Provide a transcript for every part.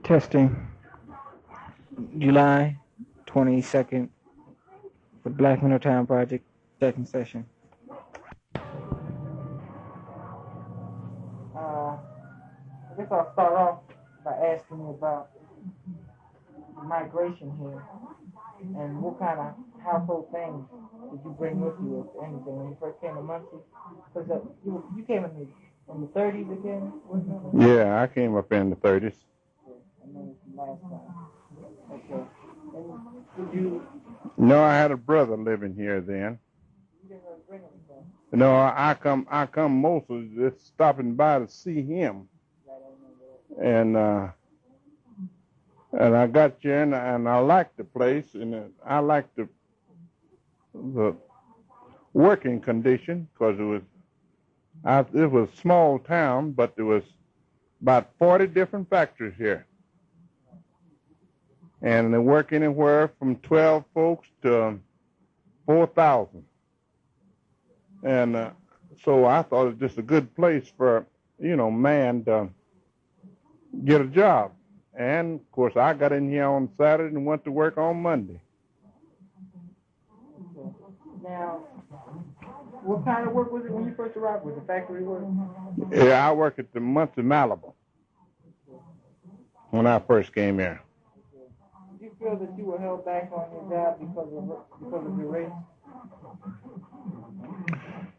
Testing. July 22nd for Black Middletown Project, second session. I guess I'll start off by asking you about migration here and what kind of household things did you bring with you, if anything, when you first came to Muncie? Because you came in the 30s again, wasn't it? Yeah, I came up in the 30s. I know it's last time. Okay. And did you... No, I had a brother living here then. You didn't really bring him, so. No, I come mostly just stopping by to see him. And I got here and I liked the place, and I liked the working condition, because it was a small town, but there was about 40 different factories here. And they work anywhere from 12 folks to 4,000. And so I thought it was just a good place for, man to get a job. And, of course, I got in here on Saturday and went to work on Monday. Okay. Now, what kind of work was it when you first arrived? Was it factory work? Yeah, I worked at the Muncie, Malibu when I first came here. Did you feel that you were held back on your job because of your race?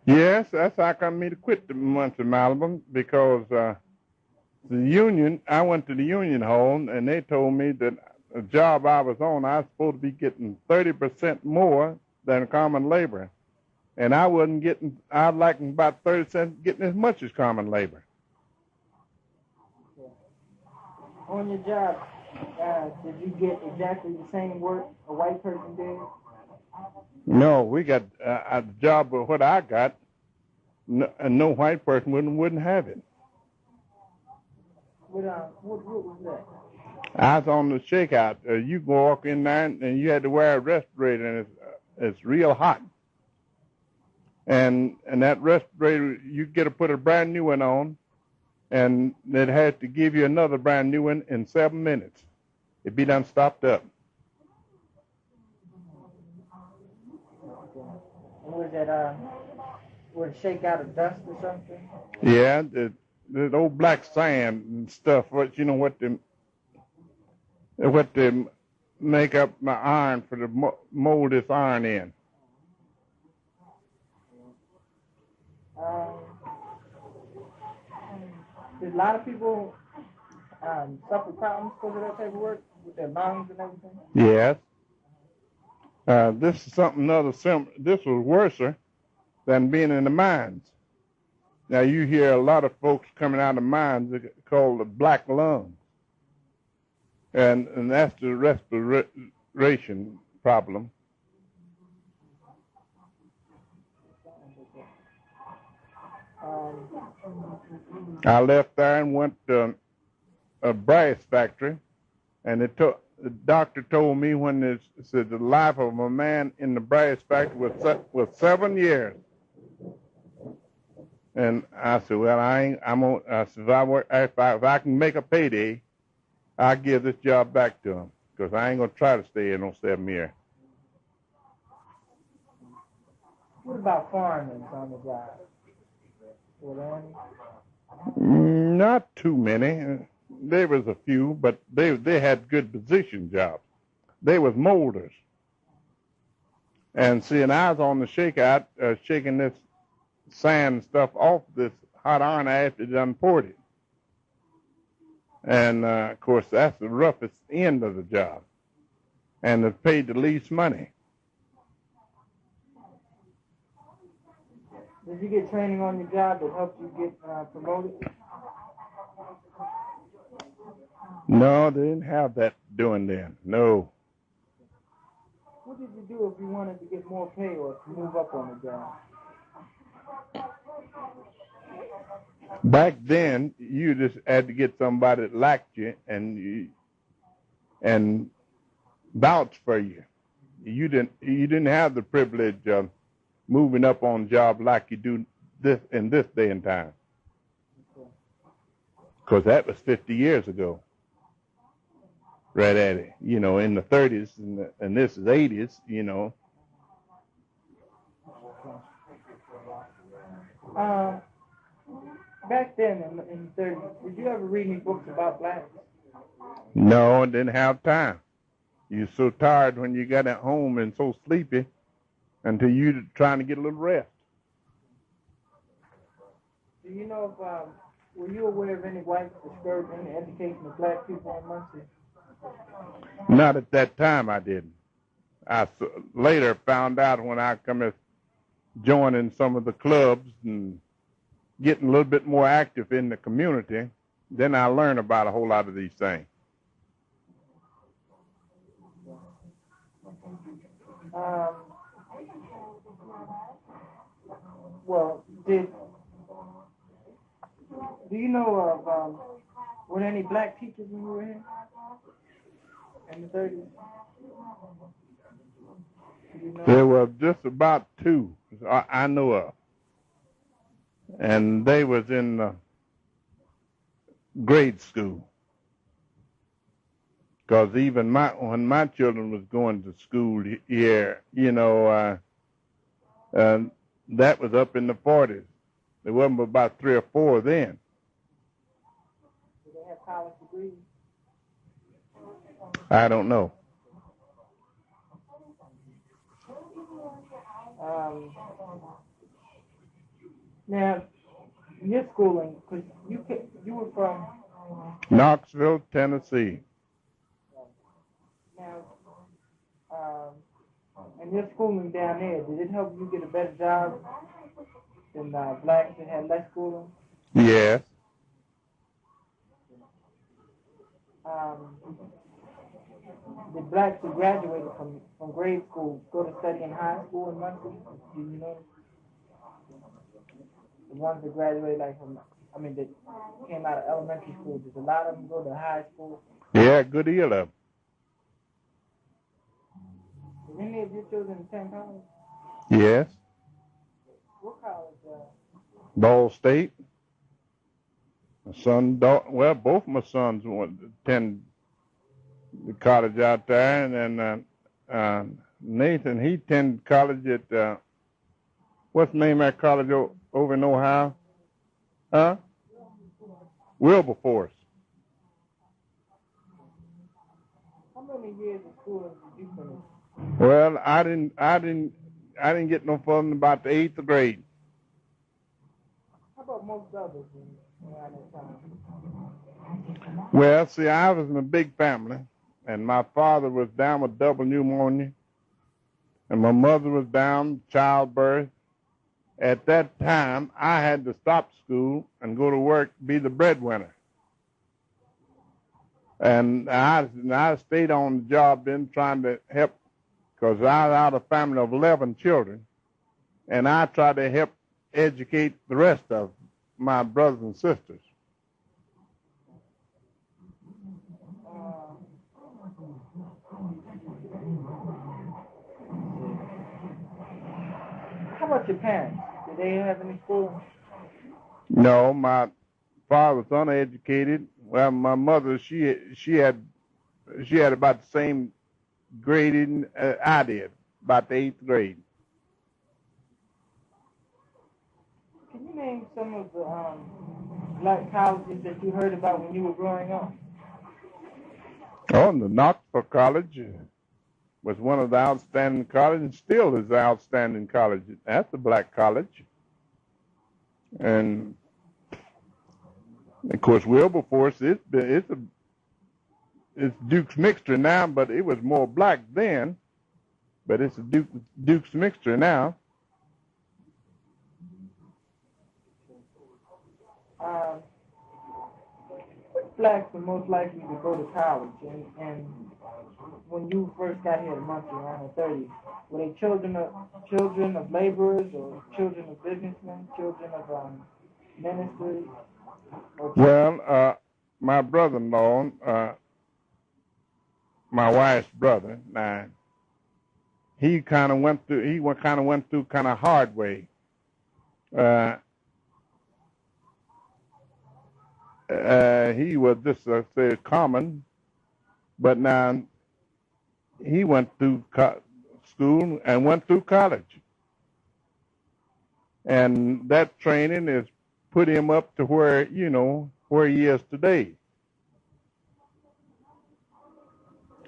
Yes, that's how come me to quit the Muncie, Malibu, because the union, I went to the union hall, and they told me that the job I was on, I was supposed to be getting 30% more than common labor. And I wasn't getting, I'd like about 30 cents getting as much as common labor. Okay. On your job, did you get exactly the same work a white person did? No, we got a job of what I got, no white person wouldn't have it. What was that? I was on the shakeout. You walk in there and you had to wear a respirator, and it's real hot. And that respirator, you get to put a brand new one on, and it had to give you another brand new one in 7 minutes. It'd be done stopped up. Okay. And was that would it shake out of dust or something? Yeah, the old black sand and stuff. What they make up my iron for the mold this iron in. Did a lot of people suffer problems because of that type of work with their lungs and everything? Yes. This is something other this was worse than being in the mines. Now you hear a lot of folks coming out of mines called the black lungs. And that's the respiration problem. I left there and went to a brass factory, and the doctor told me when it said the life of a man in the brass factory was 7 years. And I said, well, I said, if I can make a payday, I'll give this job back to him, because I ain't going to try to stay in no 7 years. What about foreigners on the job? Were there any? Not too many. There was a few, but they had good position jobs. They was molders. And see, and I was on the shakeout, shaking this sand stuff off this hot iron after it done poured it. And, of course, that's the roughest end of the job. And it paid the least money. Did you get training on your job that helped you get promoted? No, they didn't have that doing then. No. What did you do if you wanted to get more pay or to move up on the job? Back then, you just had to get somebody that liked you and vouch for you. You didn't have the privilege of moving up on the job like you do in this day and time. Because that was 50 years ago. right at it, in the 30s, and this is 80s, Back then in the 30s, did you ever read any books about blacks? No, I didn't have time. You're so tired when you got at home and so sleepy until you're trying to get a little rest. Do you know if, were you aware of any whites discouraging the education of black people in Muncie? Not at that time, I didn't. I later found out when I come to joining some of the clubs and getting a little bit more active in the community, then I learned about a whole lot of these things. Well, do you know of, were there any black teachers when you were here in the 30s? You know? There were just about 2 I know of. And they was in grade school. Because even when my children was going to school here, that was up in the 40s. There wasn't about 3 or 4 then. Did they have college degrees? I don't know. Now, your schooling, because you were from Knoxville, Tennessee. Now, and your schooling down there, did it help you get a better job than blacks that had less schooling? Yes. Did blacks who graduated from grade school go to study in high school in Muncie? Do you know? The ones that graduated that came out of elementary school, did a lot of them go to high school? Yeah, a good deal of them. Did any of your children attend college? Yes. What college? Ball State. My son, both my sons went to attend the college out there, and then Nathan, he attended college at, what's the name of that college over in Ohio? Huh? Wilberforce. How many years of schooling did you finish? Well, I didn't get no further than about the 8th grade. How about most others around that time? Well, see, I was in a big family, and my father was down with double pneumonia, and my mother was down childbirth. At that time, I had to stop school and go to work, be the breadwinner. And I stayed on the job then trying to help, because I was out of a family of 11 children, and I tried to help educate the rest of my brothers and sisters. How about your parents? Did they have any schooling? No, my father was uneducated. Well, my mother, she had about the same grading I did, about the 8th grade. Can you name some of the black colleges that you heard about when you were growing up? Oh, the Knoxville College was one of the outstanding colleges, and still is the outstanding college. That's a black college. And, of course, Wilberforce, it's Duke's Mixture now, but it was more black then. But it's a Duke's Mixture now. Which blacks were most likely to go to college? And when you first got here in Muncie around the 30s, were they children of laborers or children of businessmen, children of ministers? Well, my brother-in-law, my wife's brother, now, he kind of went through kind of hard way. He was just, say, common, But now he went through school and went through college. And that training has put him up to where, where he is today.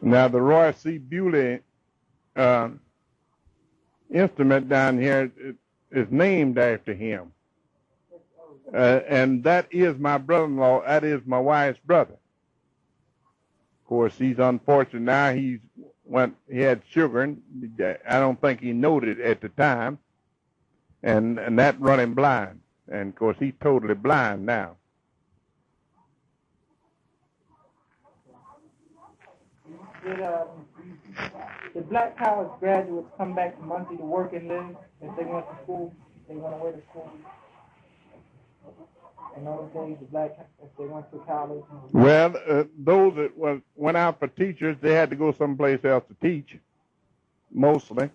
Now, the Roy C. Bewley instrument down here is named after him. And that is my brother-in-law. That is my wife's brother. Of course, he's unfortunate now. He had sugar, and I don't think he noted it at the time. And that run him blind. And, of course, he's totally blind now. Did black college graduates come back to Muncie to work and live if they went to school? They went away to school? In those days, if they went to college? Well, those that went out for teachers, they had to go someplace else to teach, mostly.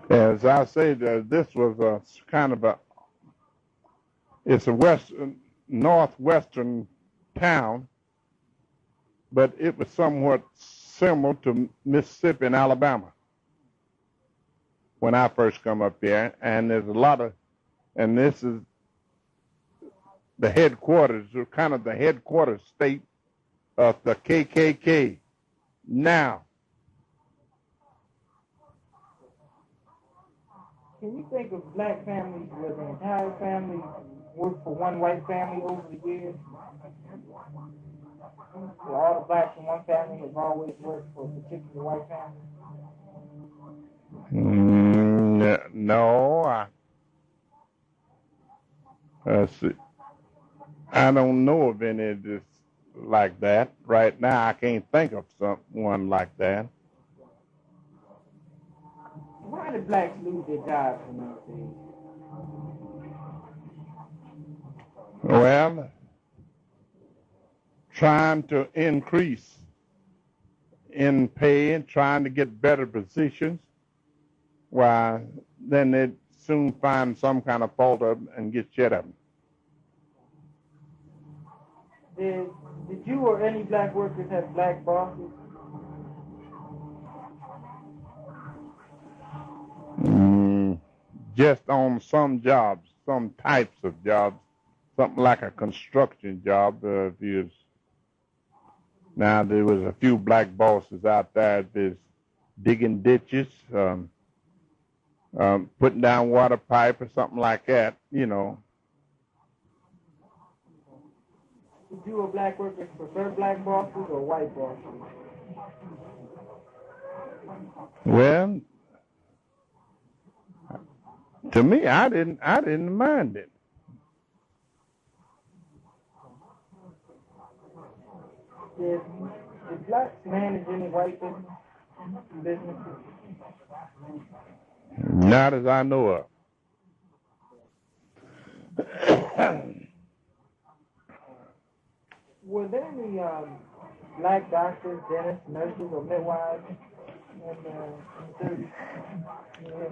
As I said, this was a kind of it's a northwestern town, but it was somewhat similar to Mississippi and Alabama when I first come up here. And there's a lot of, and this is the headquarters, kind of the headquarters state of the KKK now. Can you think of black families where the entire family worked for one white family over the years? So all the blacks in one family have always worked for a particular white family? No, I don't know of any just like that. Right now, I can't think of someone like that. Why did blacks lose their jobs in those days? Well, trying to increase in pay and trying to get better positions, why, then they'd soon find some kind of fault of them and get shut of them. Did you or any black workers have black bosses? Just on some jobs, some types of jobs, something like a construction job. Now there was a few black bosses out there. There's digging ditches, putting down water pipe or something like that. Did you or black workers prefer black bosses or white bosses? Well, to me, I didn't mind it. Did blacks manage any white businesses? Not as I know of. Were there any black doctors, dentists, nurses, or midwives in the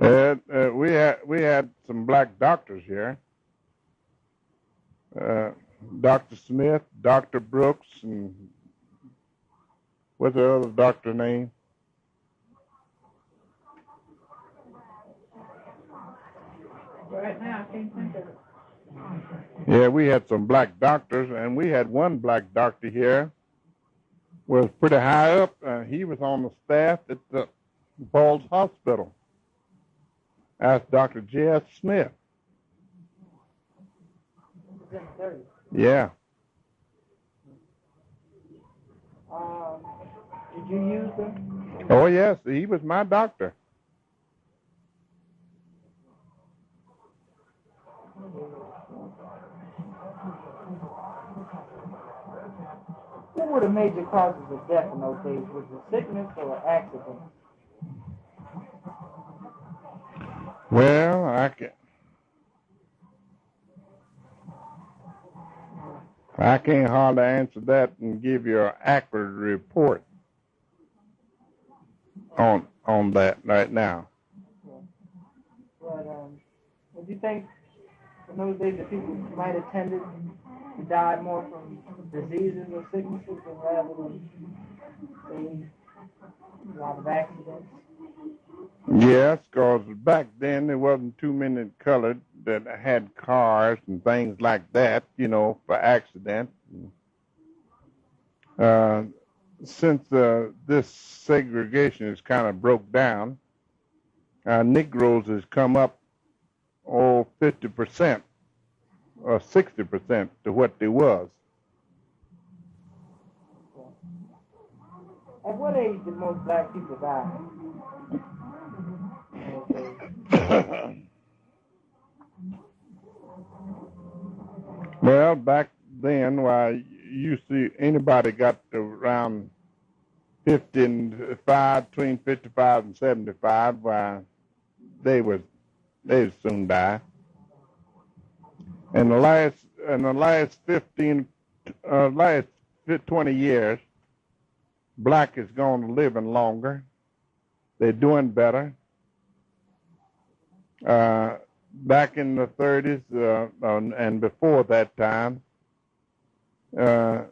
30s? We had some black doctors here. Dr. Smith, Dr. Brooks, and what's the other doctor name? Right now, I can't think of it. Yeah, we had some black doctors, and we had one black doctor here. Was pretty high up. He was on the staff at the Falls Hospital. That's Dr. J.S. Smith. Yeah. Did you use them? Oh, yes. He was my doctor. What were the major causes of death in those days? Was it sickness or accident? Well, I can't hardly answer that and give you an accurate report on that right now. But would you think In those days, the people might have tended to die more from diseases or sicknesses than rather than, say, a lot of accidents. Yes, because back then there wasn't too many colored that had cars and things like that, you know, for accidents. Since this segregation is kind of broke down, Negroes has come up 50% or 60% to what they was. At what age did most black people die? Well, back then, why you see anybody got to around 55, between 55 and 75, why they would soon die. In the last 20 years, black is going to living longer. They're doing better. Back in the 30s and before that time, they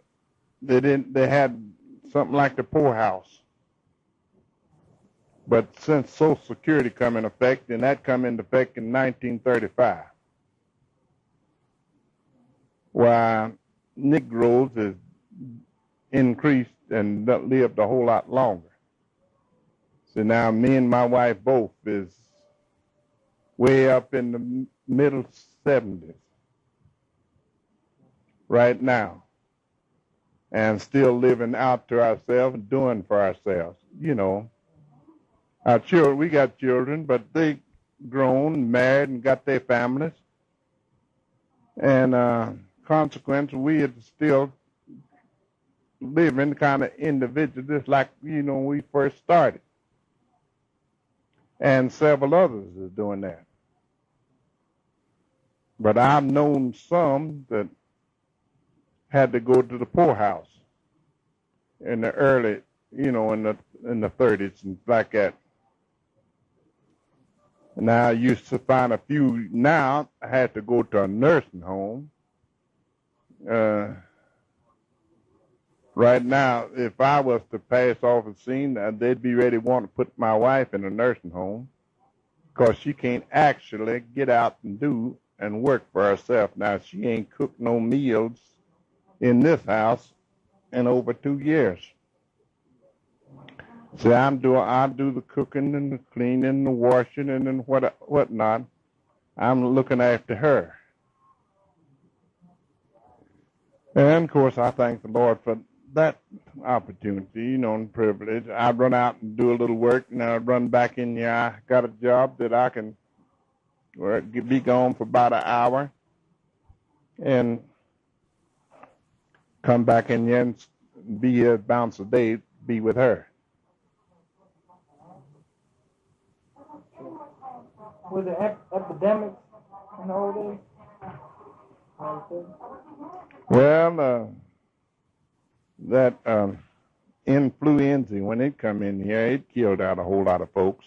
had something like the poorhouse. But since Social Security come in effect, and that come into effect in 1935, why Negroes is increased and lived a whole lot longer. So now me and my wife both is way up in the middle 70s right now, and still living out to ourselves and doing for ourselves. You know, our children, we got children, but they grown, married, and got their families. And consequently, we are still living kind of individual, just like, you know, when we first started. And several others is doing that. But I've known some that had to go to the poorhouse in the early, you know, in the 30s and like that. And I used to find a few. Now I had to go to a nursing home. Right now, if I was to pass off a scene, they'd be ready to want to put my wife in a nursing home because she can't actually get out and do and work for herself. Now, she ain't cooked no meals in this house in over 2 years. So I do the cooking and the cleaning, the washing, and then whatnot. I'm looking after her. And, of course, I thank the Lord for that opportunity, you know, and privilege. I run out and do a little work, and I run back in here. I got a job that I can be gone for about an hour and come back in here and be here, bounce a day, be with her. Was there epidemics in the old days? Well, that influenza, when it come in here, it killed out a whole lot of folks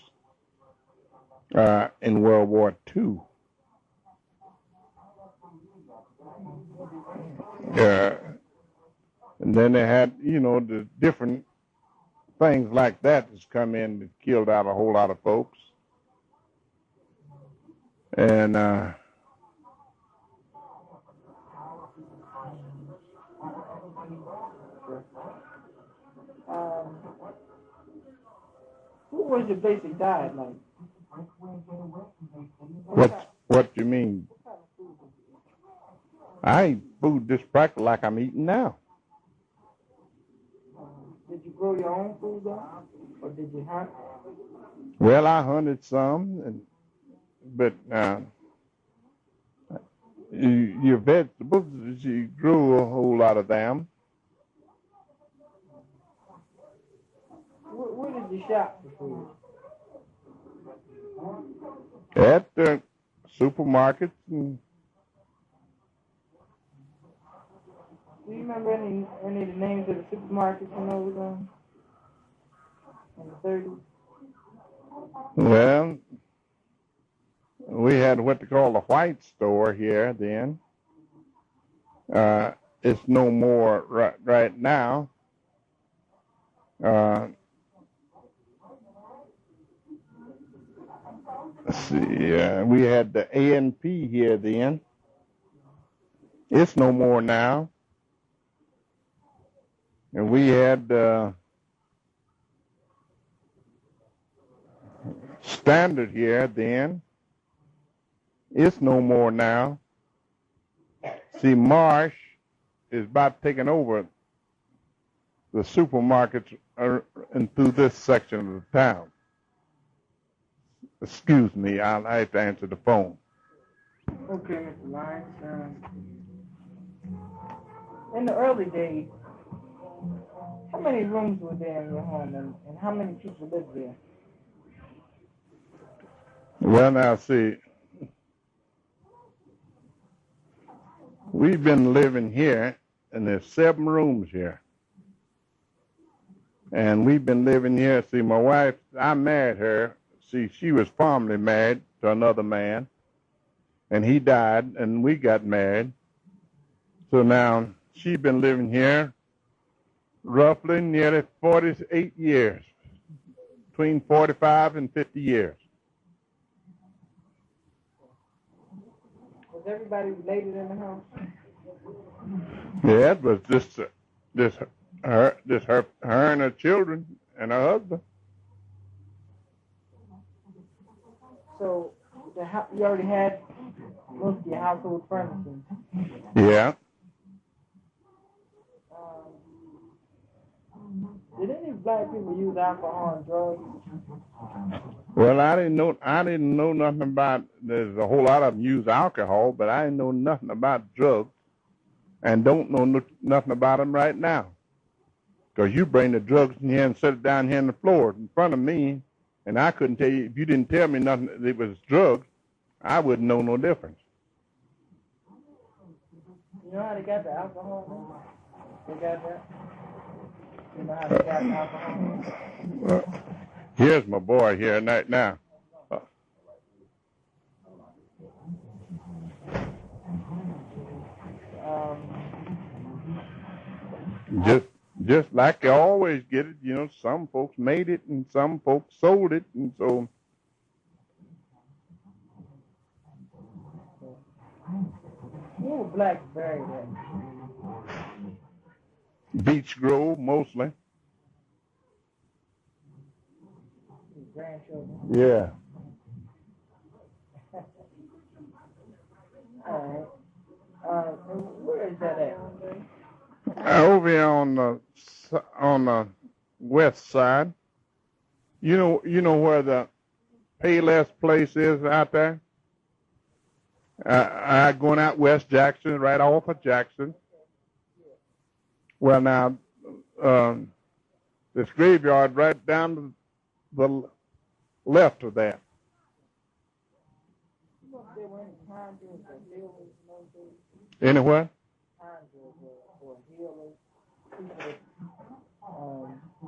in World War II. And then they had, you know, the different things like that that's come in that killed out a whole lot of folks. And what was your basic diet like? What do you mean? I eat food just practically like I'm eating now. Did you grow your own food though, or did you hunt? Well, I hunted some, but your vegetables, you grew a whole lot of them. Where did you shop for food? At the supermarkets. And do you remember any of the names of the supermarkets in those in the 30s? Well, we had what they call a white store here then. It's no more right now. Let's see, we had the A&P here then. It's no more now. And we had Standard here then. It's no more now. See, Marsh is about taking over the supermarkets and through this section of the town. Excuse me, I have to answer the phone. Okay, Mr. Lynd. In the early days, how many rooms were there in your home, and how many people lived there? Well, now, see, we've been living here, and there's 7 rooms here. And we've been living here. See, my wife, I married her. See, she was formerly married to another man, and he died, and we got married. So now she's been living here roughly nearly 48 years, between 45 and 50 years. Was everybody related in the house? Yeah, it was just her and her children and her husband. So you already had most of your household furnishings. Yeah. Did any black people use alcohol and drugs? Well, I didn't know nothing about. There's a whole lot of them use alcohol, but I didn't know nothing about drugs, and don't know nothing about them right now. Because you bring the drugs in here and set it down here on the floor in front of me, and I couldn't tell you if you didn't tell me nothing that it was drugs, I wouldn't know no difference. You know how they got the alcohol? They got that. You know how they got the alcohol? Here's my boy here right now. Just like you always get it, you know, some folks made it and some folks sold it, and so. Who were blacks buried at? Beach Grove, mostly. His grandchildren? Yeah. All right. Where is that at? Over here on the west side. You know where the Payless place is out there? Going out West Jackson, right off of Jackson. Well, now, this graveyard right down to the left of that. Anywhere?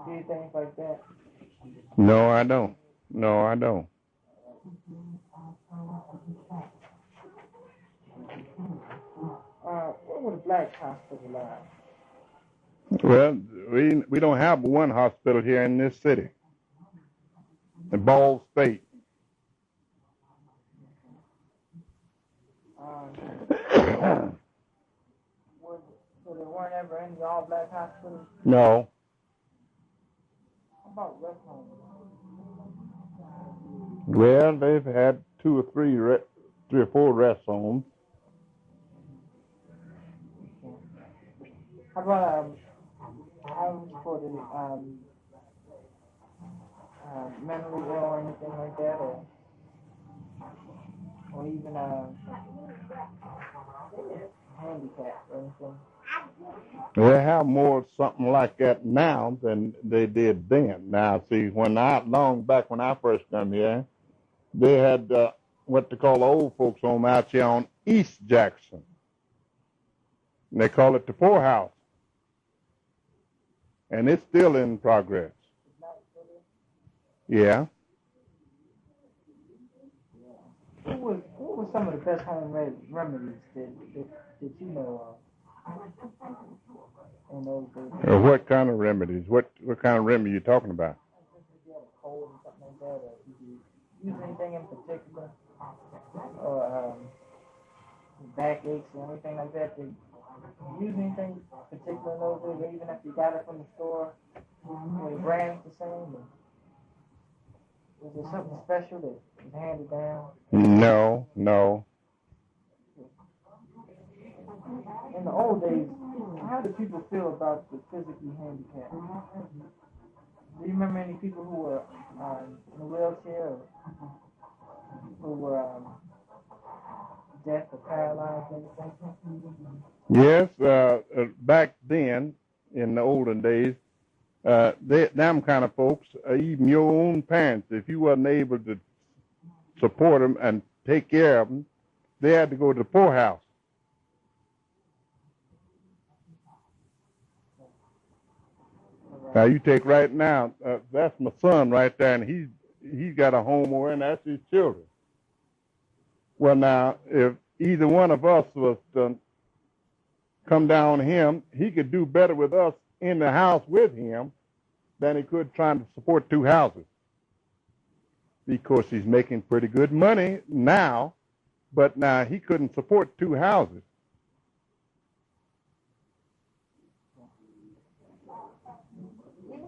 Do things like that? No, I don't. No, I don't. Where were the blacks hospitalized? Well, we don't have one hospital here in this city, in Ball State. So there weren't ever any all-black hospitals? No. How about rest homes? Well, they've had 2 or 3 or 4 rest homes. How about homes for the mentally ill or anything like that, or even handicapped or anything? They have more something like that now than they did then. Now, see, long back when I first come here, they had what they call the old folks home out here on East Jackson. And they call it the poorhouse. And it's still in progress. Yeah. What was some of the best home remedies that you know of in those days? What kind of remedies? What kind of remedy are you talking about? If you had a cold or something like that, or if you use anything in particular, or backaches or anything like that, did you use anything particular in those days, or even if you got it from the store, were the brands the same? Or was there something special that was handed down? No. In the old days, how did people feel about the physically handicapped? Do you remember any people who were in a wheelchair or who were deaf or paralyzed or anything? Yes, back then, in the olden days, them kind of folks, even your own parents, if you wasn't able to support them and take care of them, they had to go to the poorhouse. Now you take right now, that's my son right there, and he's got a home over, and that's his children. Well, now if either one of us was to come down on him, he could do better with us in the house with him than he could trying to support two houses, because he's making pretty good money now, but now he couldn't support two houses.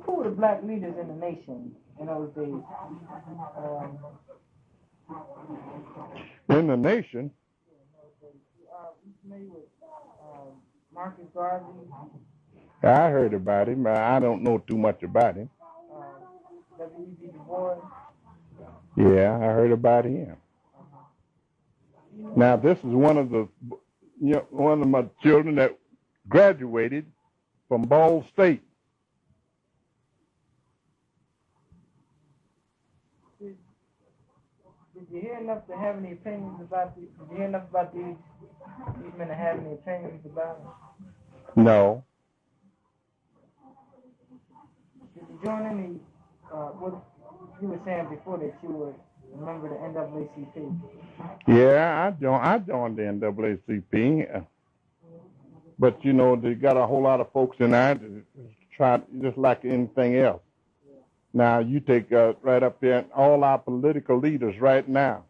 Who were the black leaders in the nation in those days? In the nation? Familiar with Marcus Garvey? I heard about him. I don't know too much about him. W.E.B. Du Bois? Yeah, I heard about him. Now this is one of my children that graduated from Ball State. Did you hear enough to have any opinions about these? Did you hear enough about these men to have any opinions about them? No. Did you join any? What you were saying before that you were a member of the NAACP? Yeah, I joined the NAACP, but you know they got a whole lot of folks in there to try just like anything else. Now, you take right up there, all our political leaders right now,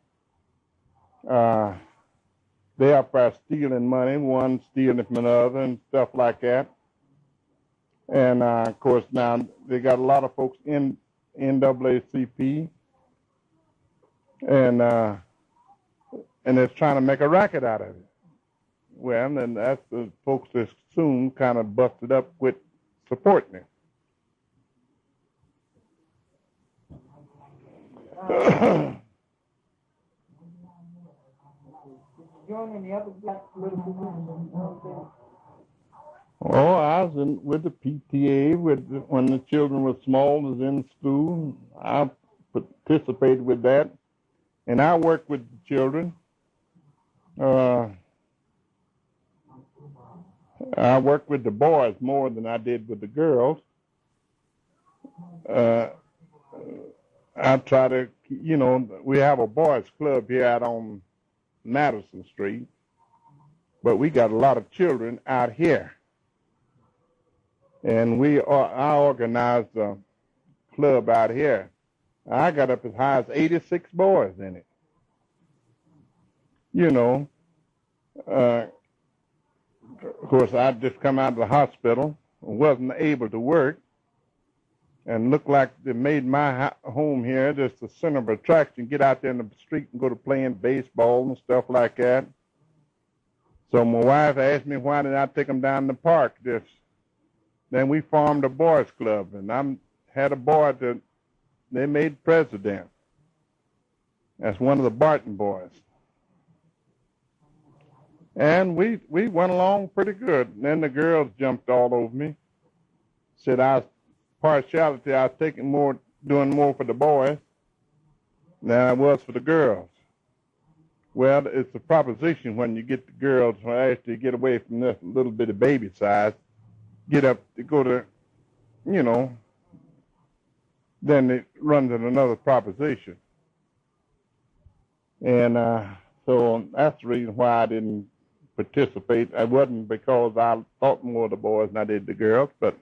they are for stealing money, one stealing from another and stuff like that. And, of course, now they got a lot of folks in NAACP, and they're trying to make a racket out of it. Well, and that's the folks that soon kind of busted up with supporting it. Did you join any other black political groups? Oh, I was with the PTA when the children were small, was in school. I participated with that, and I worked with the children. I worked with the boys more than I did with the girls. I try to, we have a boys club here out on Madison Street, but we got a lot of children out here. And I organized a club out here. I got up as high as 86 boys in it. Of course, I'd just come out of the hospital, wasn't able to work, and looked like they made my home here just a center of attraction, get out there in the street and go to playing baseball and stuff like that. So my wife asked me why did I take them down the park. Then we formed a boys club, and I had a boy that they made president. That's one of the Barton boys. And we went along pretty good. And then the girls jumped all over me, said I was doing more for the boys than I was for the girls. Well, it's a proposition when you get the girls, when after you get away from this little bit of baby size, get up to go to, then it runs in another proposition. And so that's the reason why I didn't participate. It wasn't because I thought more of the boys than I did the girls, but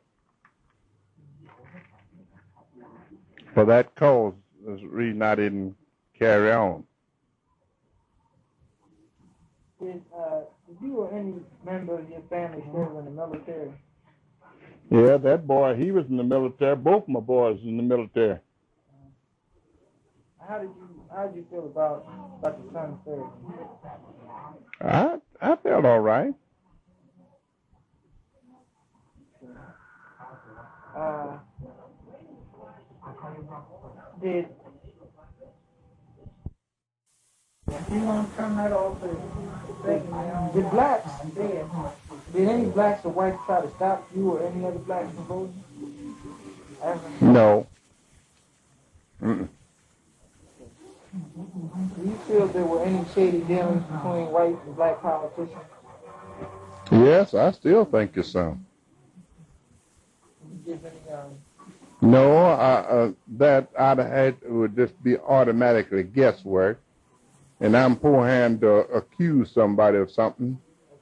for that cause is the reason I didn't carry on. Did you or any member of your family serve in the military? Yeah, that boy, he was in the military. Both my boys in the military. How did you feel about your son's service? I felt all right. Did you want to turn that off? Did blacks, did any blacks or whites try to stop you or any other blacks from voting? No. Do you feel there were any shady dealings between white and black politicians? Yes, I still think it's some. Did you give any, No, that I'd had would just be automatically guesswork, and I'm poor hand to accuse somebody of something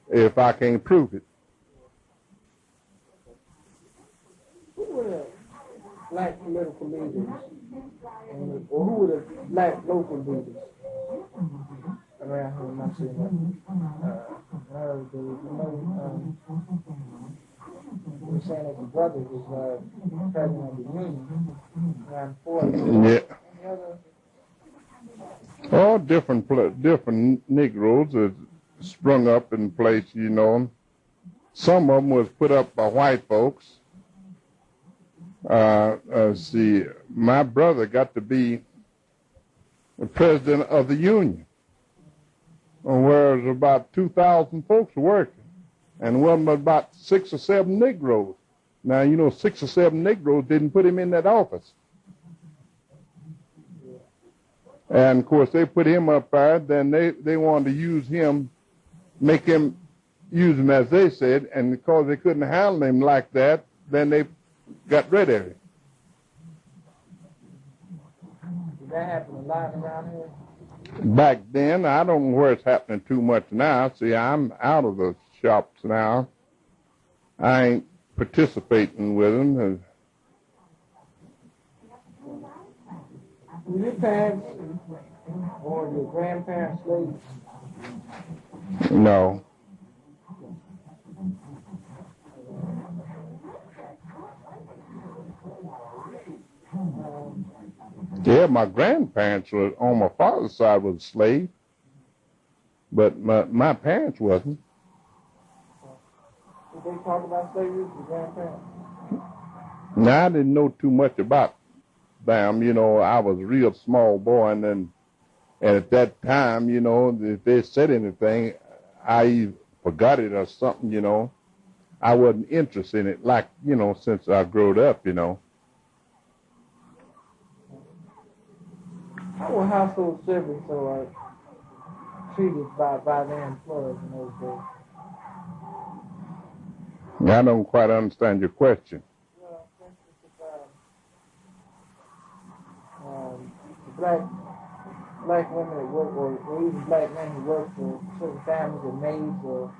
if I can't prove it. Who were the black political leaders, or who were the black local leaders around here in Muncie? You were saying that your brother was president of the union around 40. Yeah. Any other? All different Negroes that sprung up in place, you know. Some of them was put up by white folks. See, my brother got to be the president of the union, where there was about 2,000 folks working, and one was about 6 or 7 Negroes. Now, you know, 6 or 7 Negroes didn't put him in that office. And, of course, they put him up there, then they wanted to use him, use him as they said, and because they couldn't handle him like that, then they got rid of him. Did that happen a lot around here? Back then, I don't know where it's happening too much now. See, I'm out of the shops now. I ain't participating with them. Were your parents or your grandparents slaves? No. Yeah, my grandparents were on my father's side was a slave, but my parents wasn't. Did they talk about slavery, your grandparents? Now, I didn't know too much about them. You know, I was a real small boy, and at that time, you know, if they said anything, I either forgot it or something, you know. I wasn't interested in it, like, you know, since I grew up, you know. How were household servants treated by their employers in those days? I don't quite understand your question. Well, for instance, black women that work, or even black men who work for certain families, or maids or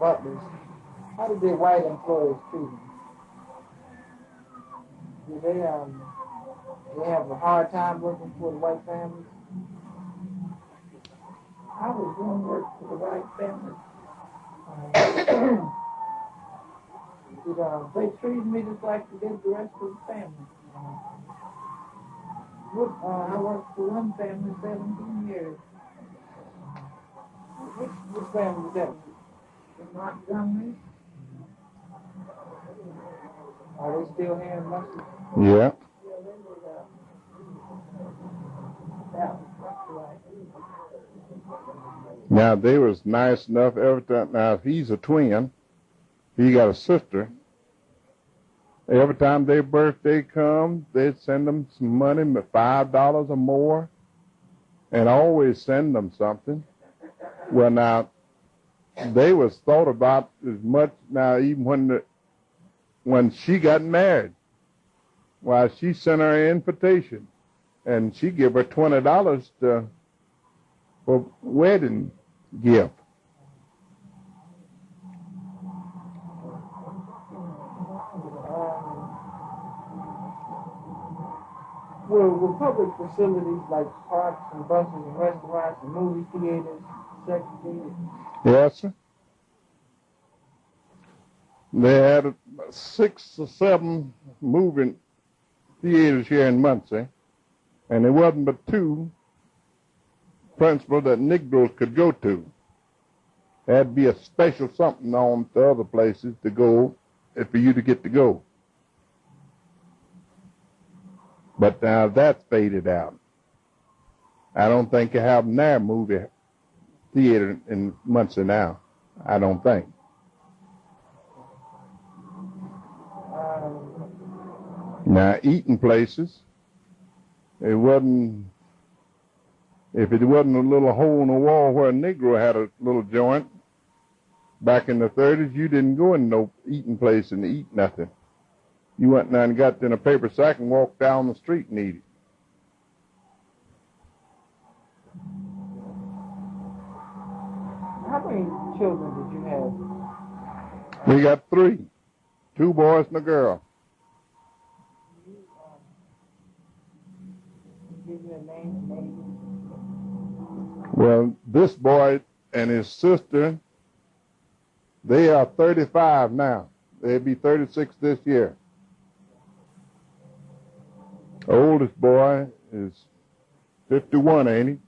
butlers, how did their white employers treat them? Did they have a hard time working for the white families? I was doing work for the white family. They treated me just like they did the rest of the family. I worked for one family 17 years. Which family was that? The Montgomery. Are they still here in Muncie? Yeah. Now, they was nice enough every time. Now, he's a twin. He got a sister. Every time their birthday comes, they'd send them some money, $5 or more, and always send them something. Well, now, they was thought about as much now, even when she got married. Why, she sent her an invitation, and she gave her $20 to for wedding gift. Were public facilities like parks and buses and restaurants and movie theaters segregated? Yes, sir. They had 6 or 7 movie theaters here in Muncie, and there wasn't but 2 principal that Negroes could go to. There had to be a special something on to other places to go for you to get to go. But now that's faded out. I don't think you have a movie theater in Muncie now. I don't think. Now, eating places, it wasn't, if it wasn't a little hole in the wall where a Negro had a little joint back in the 30s, you didn't go in no eating place and eat nothing. You went down and got in a paper sack and walked down the street and eat it. How many children did you have? We got 3, 2 boys and a girl. Give you a name? Well, this boy and his sister, they are 35 now. They'll be 36 this year. The oldest boy is 51, ain't he?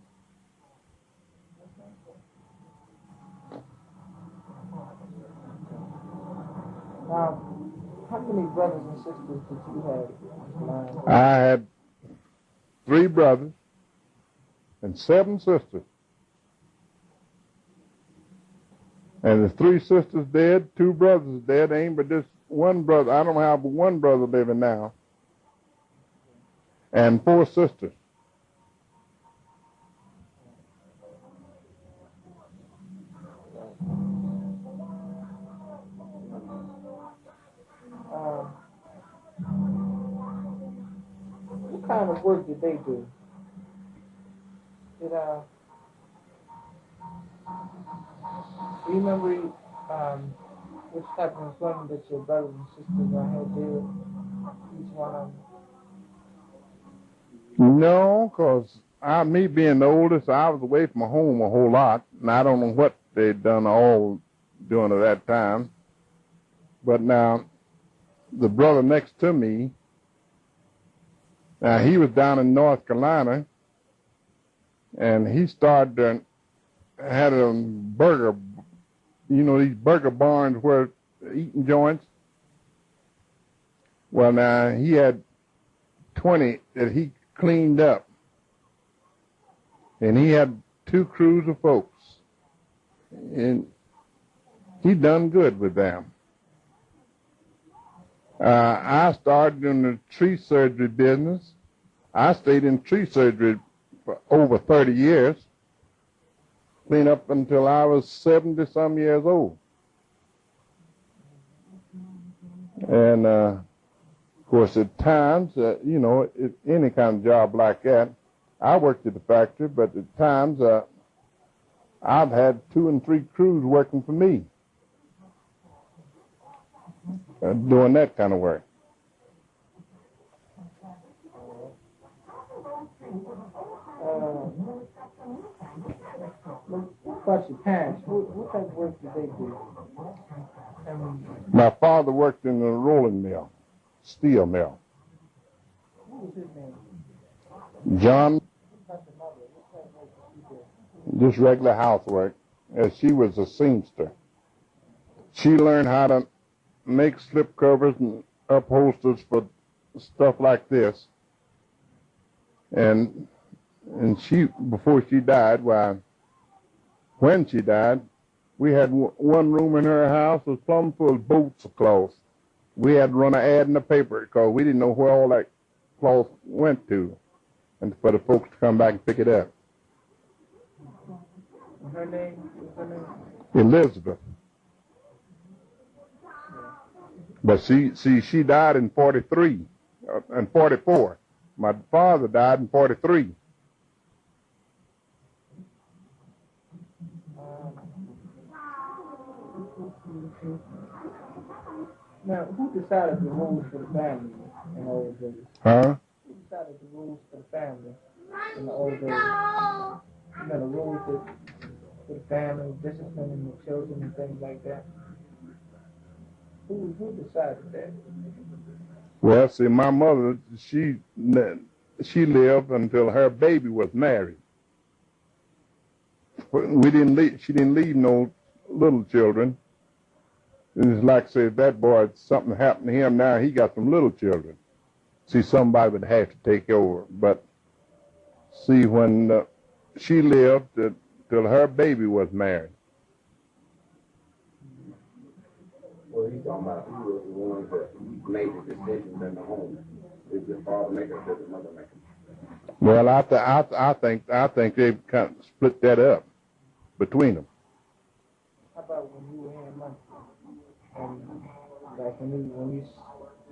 Now, how many brothers and sisters did you have? I had 3 brothers and 7 sisters. And the 3 sisters dead, 2 brothers dead, ain't but this one brother. I don't have but 1 brother living now. And 4 sisters. What kind of work did they do? Do you remember which type of employment that your brothers and sisters had did? Each one of them? No, because me being the oldest, I was away from home a whole lot, and I don't know what they'd done all during at that time. But now, the brother next to me, now he was down in North Carolina, and he started had a burger, these burger barns where eating joints. Well, now he had 20 that he cleaned up, and he had 2 crews of folks, and he done good with them. I started in the tree surgery business. I stayed in tree surgery for over 30 years, clean up until I was 70-some years old. And of course, at times, any kind of job like that, I worked at the factory, but at times I've had 2 and 3 crews working for me, doing that kind of work. What about your parents? What type of work did they do? My father worked in a rolling mill, steel mill. What was his name? John, just regular housework, as she was a seamster. She learned how to make slip covers and upholsters for stuff like this. And she, before she died, when she died, we had one room in her house was plumb full of boats of cloth. We had to run an ad in the paper because we didn't know where all that cloth went to, and for the folks to come back and pick it up. Her name? What's her name? Elizabeth. But she died in 43 and 44. My father died in 43. Now, who decided the rules for the family in the old days? Huh? Who decided the rules for the family in the old days? You know, the rules for the family, disciplining the children and things like that. Who decided that? Well, see, my mother, she lived until her baby was married. She didn't leave no little children. It's like, say, that boy, something happened to him, now he got some little children. See, somebody would have to take over. But see, when she lived till her baby was married. Well, he's talking about who was the ones that made the decisions in the home. Did the father make it or did the mother make it? Well, I think they kind of split that up between them. How about when you were here in Muncie? Like when you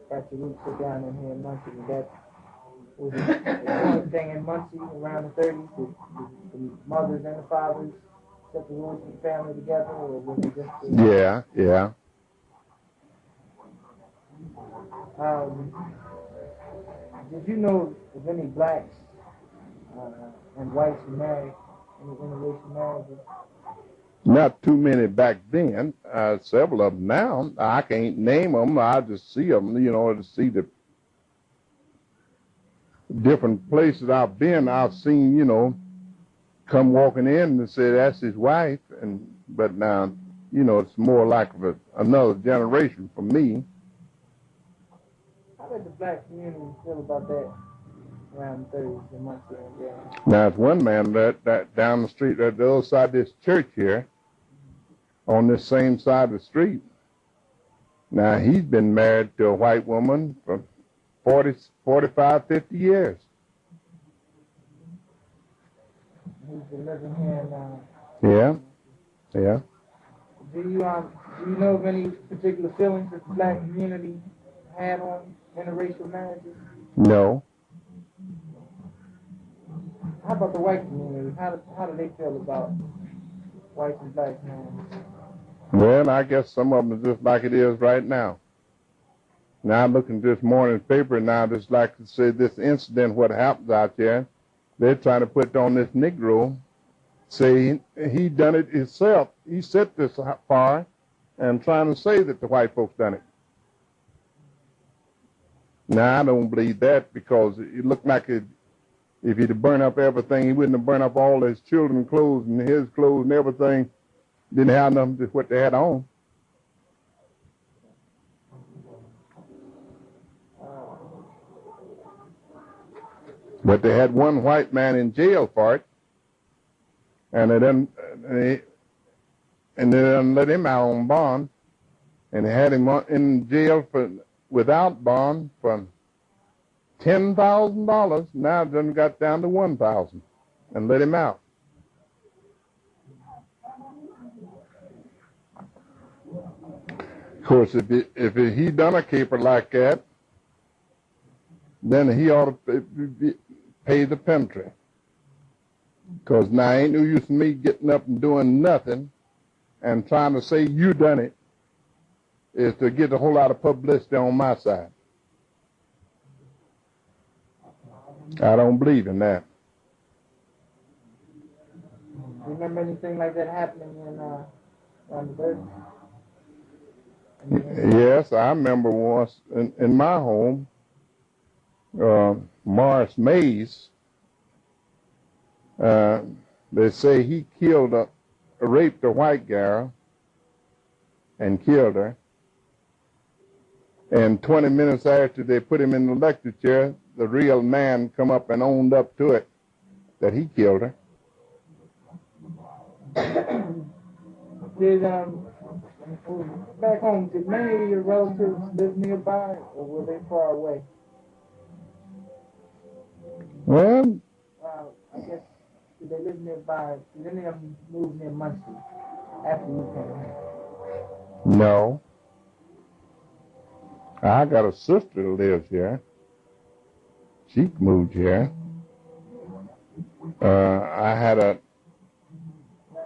got your roots put down in here in Muncie, was it the only thing in Muncie around the 30s? The mothers and the fathers set the rules for the family together, or was it just Yeah. Did you know of any blacks and whites who married, any interracial marriages? Not too many back then. Several of them now. I can't name them. I just see them, to see the different places I've been. I've seen, come walking in and say that's his wife. But now, it's more like another generation for me. How did the black community feel about that around the 30s in Muncie and down? Now, it's one man that down the street, at the other side of this church here, on this same side of the street. Now, he's been married to a white woman for 45, 50 years. He's been living here now. Yeah. Do you know of any particular feelings that the black community had on interracial marriages? No. How about the white community? How do they feel about whites and blacks now? Well, I guess some of them are just like it is right now. Now, I'm looking at this morning's paper now, just like to say this incident, what happens out there. They're trying to put on this Negro, say he done it himself. He set this fire and trying to say that the white folks done it. Now, I don't believe that because it looked like if he'd have burned up everything, he wouldn't have burned up all his children's clothes and his clothes and everything. Didn't have nothing to what they had on. But they had one white man in jail for it, and they didn't let him out on bond, and they had him in jail without bond for $10,000. Now it done got down to $1,000, and let him out. Of course, if he done a caper like that, then he ought to pay the penalty. Because now ain't no use in me getting up and doing nothing and trying to say you done it is to get a whole lot of publicity on my side. I don't believe in that. Remember anything like that happening in on the 30s? Yes, I remember once in my home, Morris Mays, they say he raped a white girl and killed her. And 20 minutes after they put him in the electric chair, the real man come up and owned up to it, that he killed her. Back home, did many of your relatives live nearby, or were they far away? Well, I guess, did they live nearby? Did any of them move near Muncie after you came here? No. I got a sister that lives here. She moved here. I had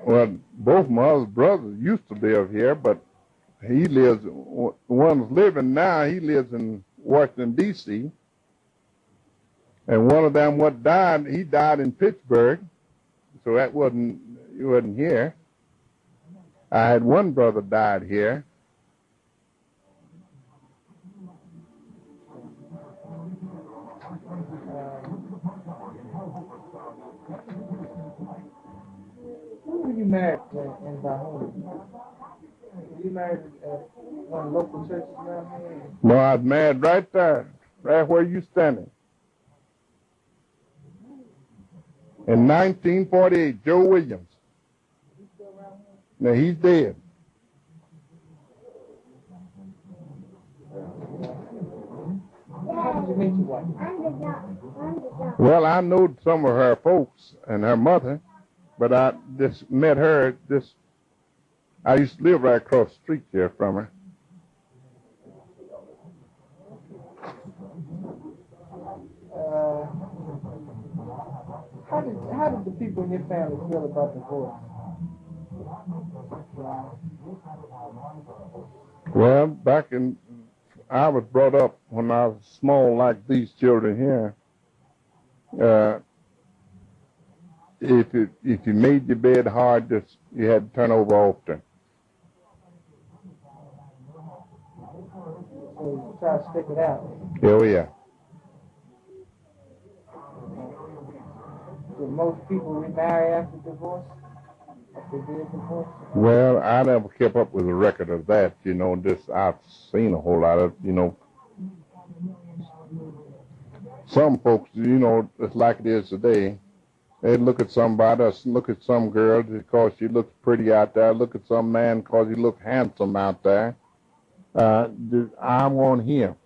Well, both my other brothers used to live here, but he lives, the one that's living now, he lives in Washington, D.C., and one of them what died, he died in Pittsburgh, so that he wasn't here. I had one brother died here. Who were you married in by whom? Were you married at one of the local churches around here? No, I was married right there, right where you standing. In 1948, Joe Williams. Now, he's dead. How did you meet your wife? Well, I know some of her folks and her mother, but I just met her. I used to live right across the street here from her. How did the people in your family feel about divorce? Well, I was brought up when I was small like these children here. If you made your bed hard, you had to turn over often. So you try to stick it out. Oh, yeah. Did most people remarry after divorce? If they did divorce? Well, I never kept up with a record of that, I've seen a whole lot of, some folks, it's like it is today. They look at somebody, look at some girl because she looks pretty out there, look at some man because he looks handsome out there. I want him.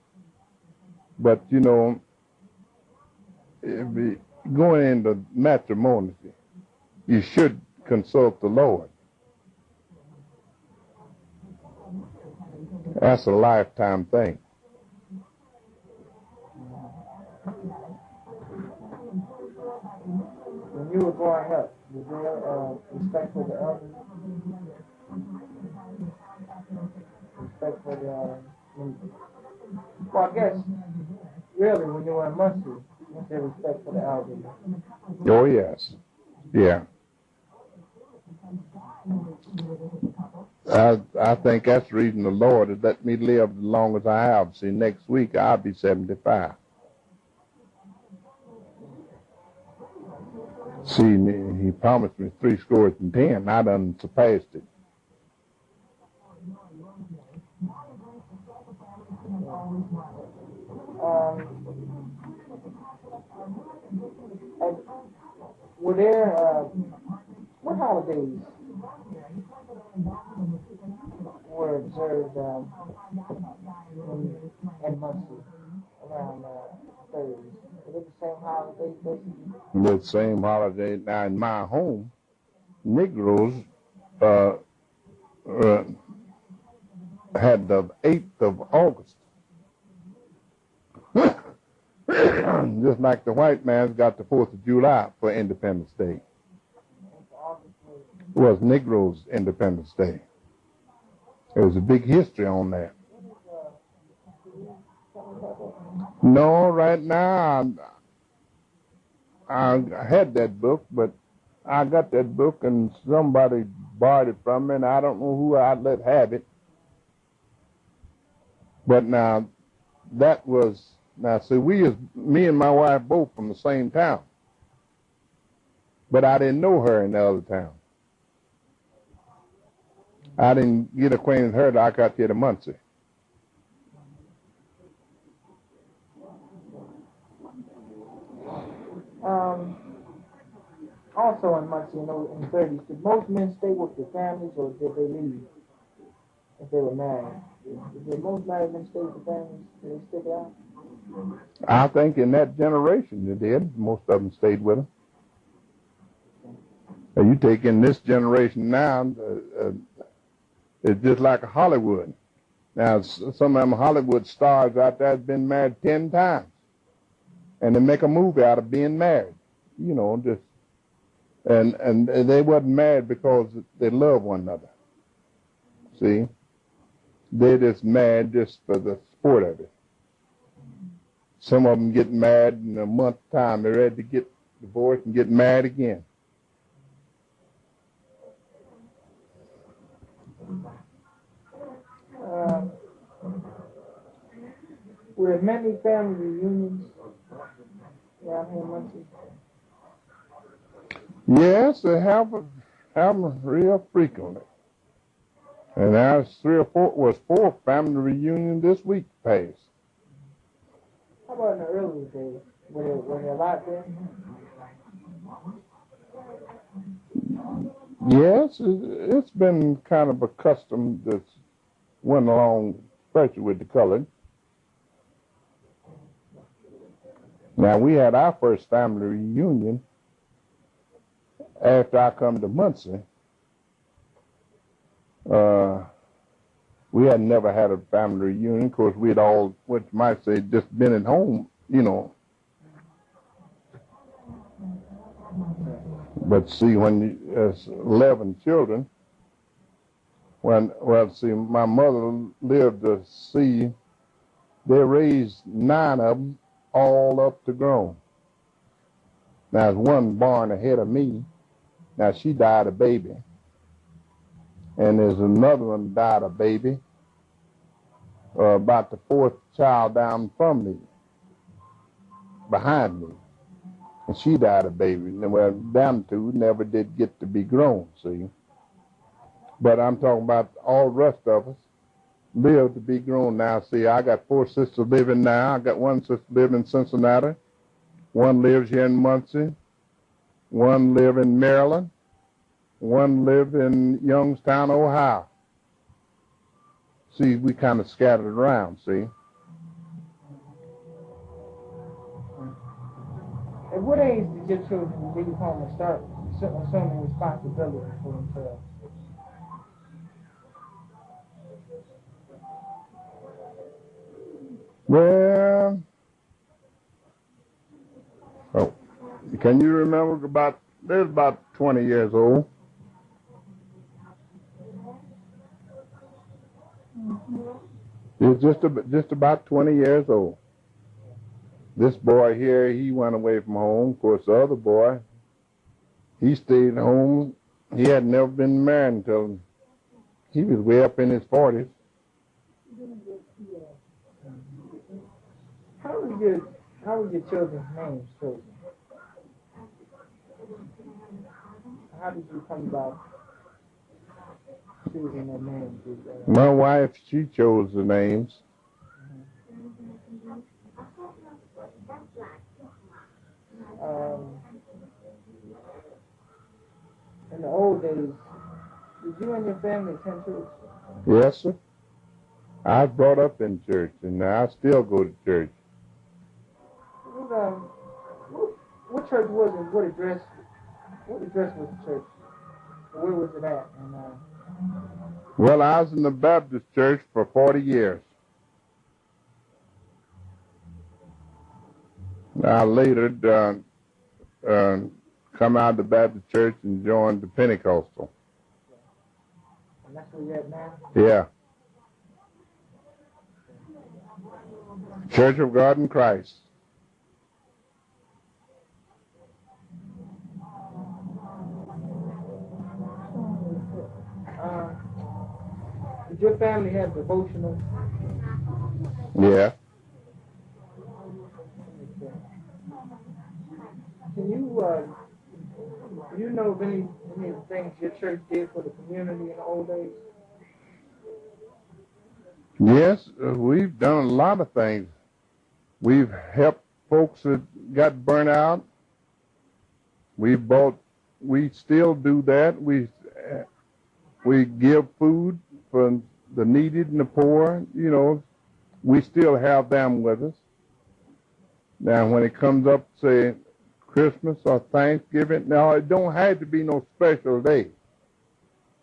But, going into matrimony, you should consult the Lord. That's a lifetime thing. When you were growing up, was there respect for the elders? Respect for well, I guess, really, when you were in Muncie, was there respect for the elders? Oh, yes. Yeah. I think that's the reason the Lord has let me live as long as I have. See, next week I'll be 75. See, he promised me 70. I done surpassed it. Were there, what holidays were observed in Muncie around Thursday? Were it the same holidays, basically? The same holiday. Now, in my home, Negroes had the 8th of August. Just like the white man's got the 4th of July for Independence Day. It was Negroes' Independence Day. There was a big history on that. No, right now, I had that book, but I got that book and somebody borrowed it from me, and I don't know who I'd let have it. But now, see, me and my wife both from the same town. But I didn't know her in the other town. I didn't get acquainted with her till I got here to Muncie. Also in Muncie, in the 30s, did most men stay with their families or did they leave if they were married? Did most married men stay with their families? Did they stick it out? I think in that generation they did. Most of them stayed with them. You take in this generation now, it's just like Hollywood. Now, some of them Hollywood stars out there have been married 10 times. And they make a movie out of being married. And they wasn't mad because they love one another. See? They're just mad just for the sport of it. Some of them get mad in a month's time. They're ready to get divorced and get mad again. Were there many family reunions around here in Muncie? Yes, they happen real frequently. And there's four family reunions this week past. How about in the earlier days? Were there a lot then? Yes, it's been kind of a custom that's went along, especially with the colored. Now, we had our first family reunion after I come to Muncie. We had never had a family reunion. Of course, we'd all, what you might say, just been at home, you know. But see, when as 11 children, my mother lived to see, they raised 9 of them all up to grown. Now, there's one born ahead of me. Now, she died a baby. And there's another one died a baby, about the 4th child down from me, behind me. And she died a baby. Well, them two never did get to be grown, see. But I'm talking about all the rest of us lived to be grown now. See, I got 4 sisters living now. I got one sister living in Cincinnati. One lives here in Muncie. One lives in Maryland. One lives in Youngstown, Ohio. See, we kind of scattered around, see. At what age did your children leave home and start assuming responsibility for themselves? Well, can you remember they're about 20 years old. He's just about 20 years old. This boy here, he went away from home. Of course, the other boy, he stayed home. He had never been married until he was way up in his 40s. How was your children's names chosen? How did you come about choosing their names? My wife, she chose the names. In the old days, did you and your family attend church? Yes, sir. I was brought up in church, and I still go to church. What church was it? What address was the church? Where was it at? And, well, I was in the Baptist church for 40 years. I later come out of the Baptist church and joined the Pentecostal. And that's where you're at now? Yeah. Church of God in Christ. Did your family have devotionals? Yeah. Can you know of any of the things your church did for the community in the old days? Yes, we've done a lot of things. We've helped folks that got burnt out. We still do that. We give food for the needed and the poor. You know, we still have them with us. Now, when it comes up, say, Christmas or Thanksgiving, now it don't have to be no special day.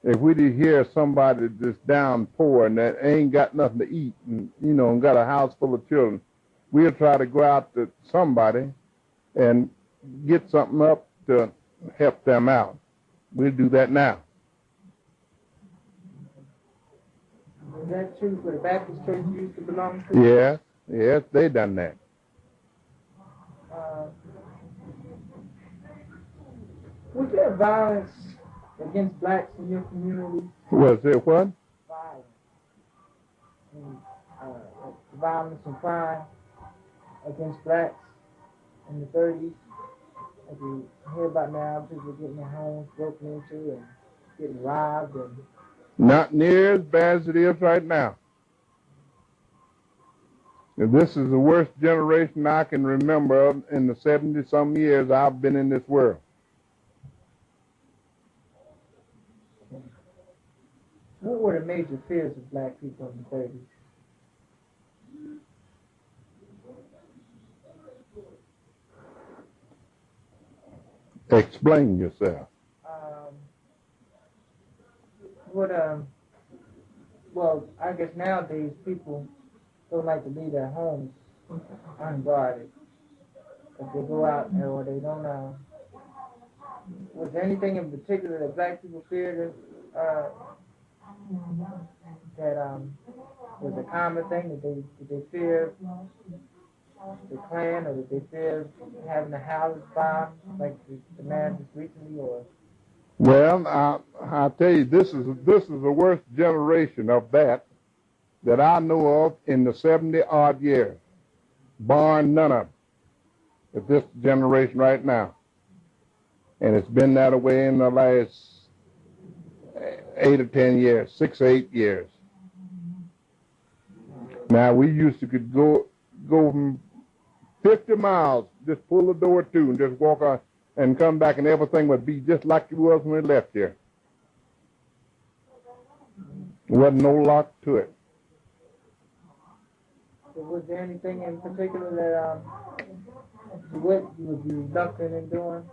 If we did hear somebody that's down poor and that ain't got nothing to eat and, you know, and got a house full of children, we'll try to go out to somebody and get something up to help them out. We'll do that now. Is that true for the Baptist church you used to belong to? Yes, they done that. Was there violence against blacks in your community? Was there what? Violence and crime against blacks in the 30s. As you hear about now, people getting their homes broken into and getting robbed. And not near as bad as it is right now. This is the worst generation I can remember of in the 70-some years I've been in this world. What were the major fears of black people in the 30s? Explain yourself. Well, I guess nowadays people don't like to leave their homes unguarded. If they go out or they don't, was there anything in particular that black people feared that was a common thing? Did they fear the Klan, or did they fear having the houses bombed like the man just recently, or? Well, I'll tell you, this is the worst generation of that I know of in the 70-odd years, barring none of them. It's this generation right now. And it's been that way in the last 8 or 10 years, 6 or 8 years. Now, we used to could go from 50 miles, just pull the door to and just walk out and come back, and everything would be just like it was when we left here. There wasn't no lock to it. So was there anything in particular that you would be reluctant in doing,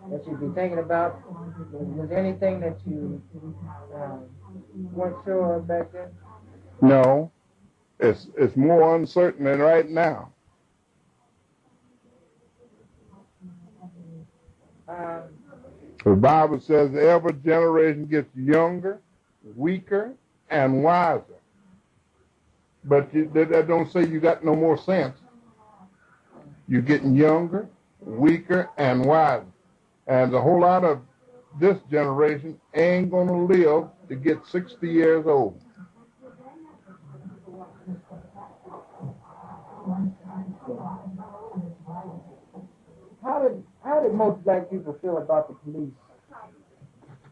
that you'd be thinking about? Was there anything that you weren't sure of back then? No, it's more uncertain than right now. The Bible says every generation gets younger, weaker, and wiser. But that don't say you got no more sense. You're getting younger, weaker, and wiser. And a whole lot of this generation ain't going to live to get 60 years old. How did most black people feel about the police?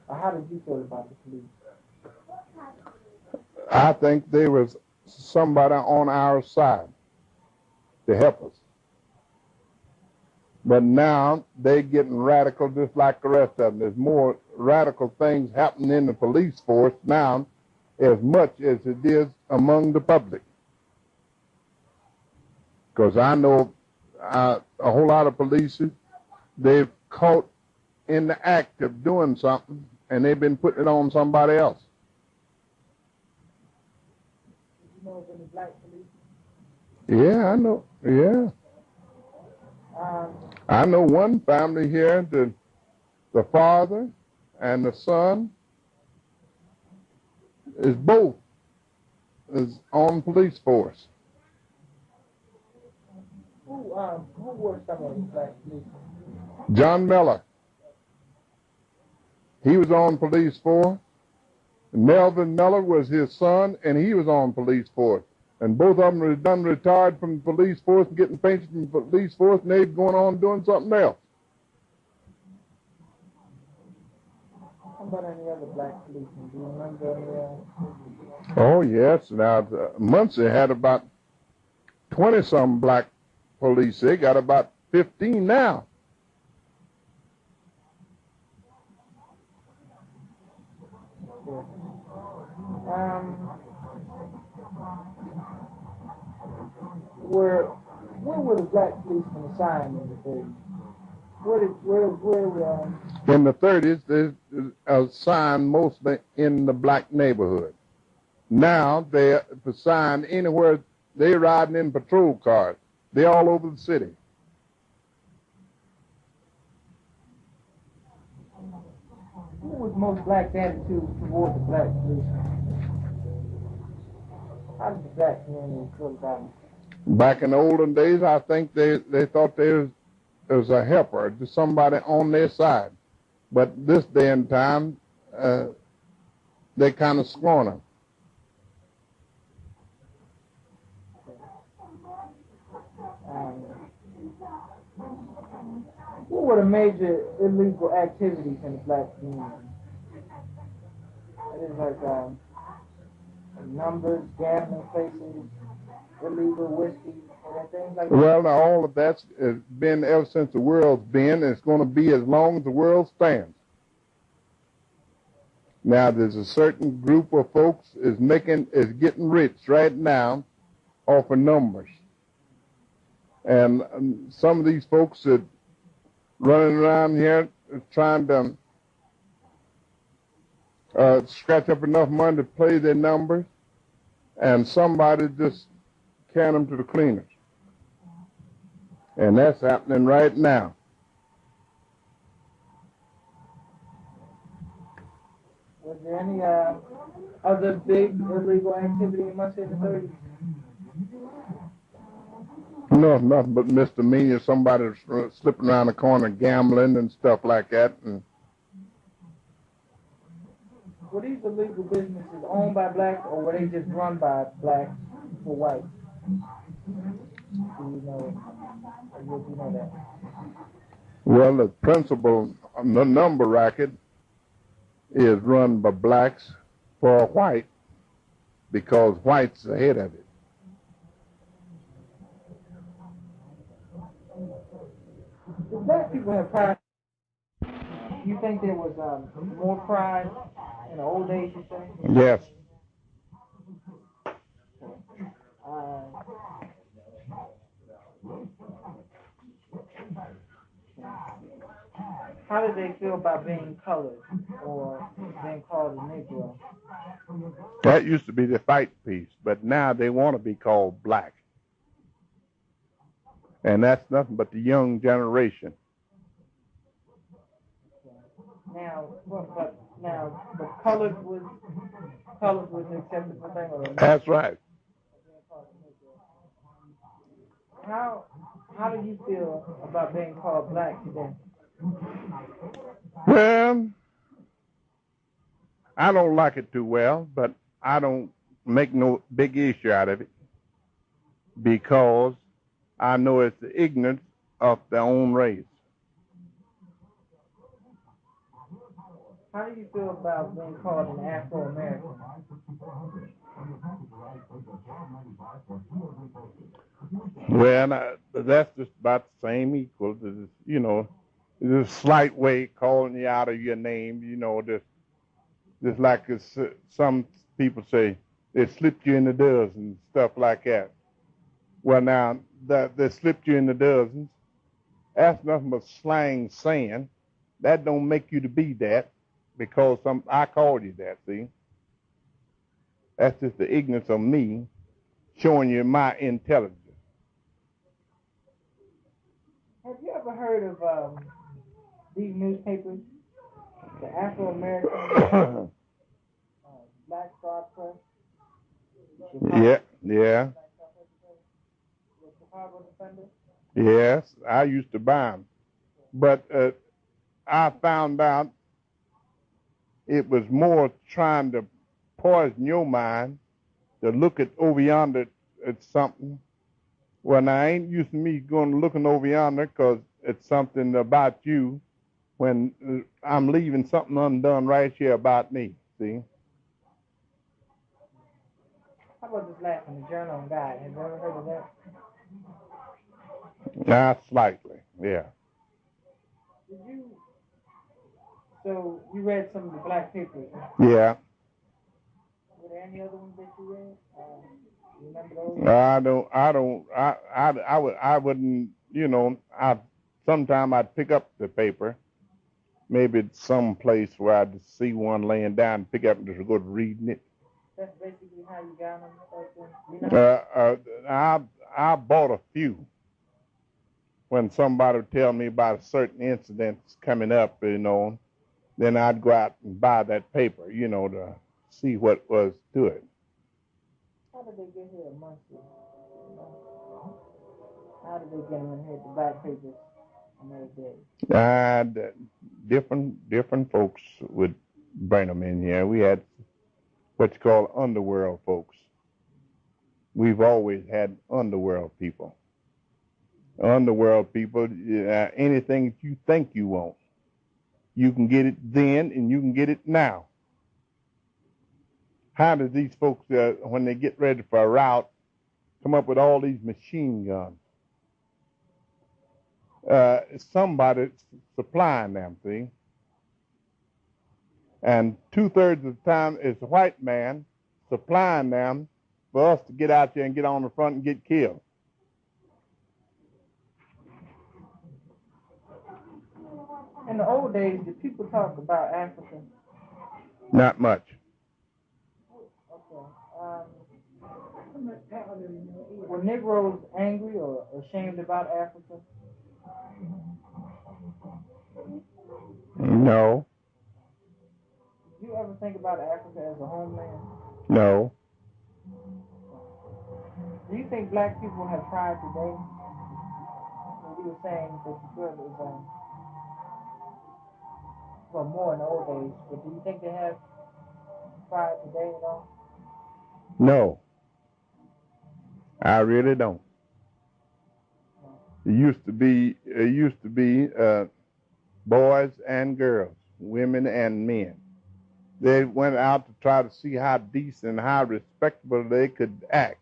Or how did you feel about the police? I think there was somebody on our side to help us. But now they're getting radical just like the rest of them. There's more radical things happening in the police force now as much as it is among the public. Because I know a whole lot of police, they've caught in the act of doing something, and they've been putting it on somebody else. You know of any black police? Yeah, I know. Yeah. I know one family here, the father and the son is on police force. Who were some of the black police? John Miller. He was on police force. Melvin Miller was his son, and he was on police force. And both of them were done retired from the police force and getting pensions from the police force, and they're going on doing something else. How about any other black policemen? Do you remember any? Oh, yes. Now, Muncie had about 20-some black police. They got about 15 now. Where were the black policemen assigned in the 30s? In the 30s, they assigned mostly in the black neighborhood. Now they're assigned anywhere. They're riding in patrol cars. They're all over the city. was most blacks' attitude toward the black police? How did the black community feel about it? Back in the olden days, I think they thought there was a helper, just somebody on their side. But this day and time, they kind of scorn them. What were the major illegal activities in the black community? It is like numbers, gambling places, illegal whiskey, and things like that. Well, now all of that's been ever since the world's been, and it's going to be as long as the world stands. Now, there's a certain group of folks is getting rich right now off of numbers, and some of these folks that running around here trying to scratch up enough money to play their numbers, and somebody just carrying them to the cleaners. And that's happening right now. Was there any other big illegal activity in Muncie in the 30s? No, nothing but misdemeanor. Somebody slipping around the corner gambling and stuff like that. And were these illegal businesses owned by blacks, or were they just run by blacks for whites? Do you know that? Well, the principal, the number racket, is run by blacks for white because whites are ahead of it. The black people have pride. You think there was more pride in the old days, you say? Yes. How did they feel about being colored or being called a Negro? That used to be the fight piece, but now they want to be called black. And that's nothing but the young generation. But colored was an acceptable thing, or That's right. How do you feel about being called black today? Well, I don't like it too well, but I don't make no big issue out of it because I know it's the ignorance of their own race. How do you feel about being called an Afro-American? Well, that's just about the same equal. There's a slight way calling you out of your name, just like some people say, they slipped you in the dozens and stuff like that. Well, now, that they slipped you in the dozens, that's nothing but slang saying. That don't make you to be that because I called you that, see? That's just the ignorance of me showing you my intelligence. Have you ever heard of these newspapers? The Afro-American Black Star Press? Yeah. The Chicago Defender? Yes, I used to buy them. But I found out it was more trying to poison your mind to look at over yonder at something. Well, now, I ain't used to me going looking over yonder because it's something about you when I'm leaving something undone right here about me, see? How about this last one, the Journal and Guide? Have you ever heard of that? Not slightly, yeah. So you read some of the black papers? Yeah. Were there any other ones that you read? You remember those? I wouldn't, sometime I'd pick up the paper, maybe at some place where I'd see one laying down and pick up and just go to reading it. That's basically how you got them? I bought a few. When somebody would tell me about a certain incident coming up, then then I'd go out and buy that paper, to see what was to it. How did they get here in Muncie? How did they get in here to buy papers on that day? Different folks would bring them in here. We had what you call underworld folks. We've always had underworld people. Underworld people, anything that you think you want, you can get it then and you can get it now. How do these folks, when they get ready for a route, come up with all these machine guns? Somebody's supplying them, see? And 2/3 of the time it's a white man supplying them for us to get out there and get on the front and get killed. In the old days, did people talk about Africa? Not much. Okay. Were Negroes angry or ashamed about Africa? No. Did you ever think about Africa as a homeland? No. Do you think black people have pride today? You were saying that you feel it was well, more in the old days, but do you think they have pride today at all? No. I really don't. It used to be boys and girls, women and men. They went out to try to see how decent and how respectable they could act.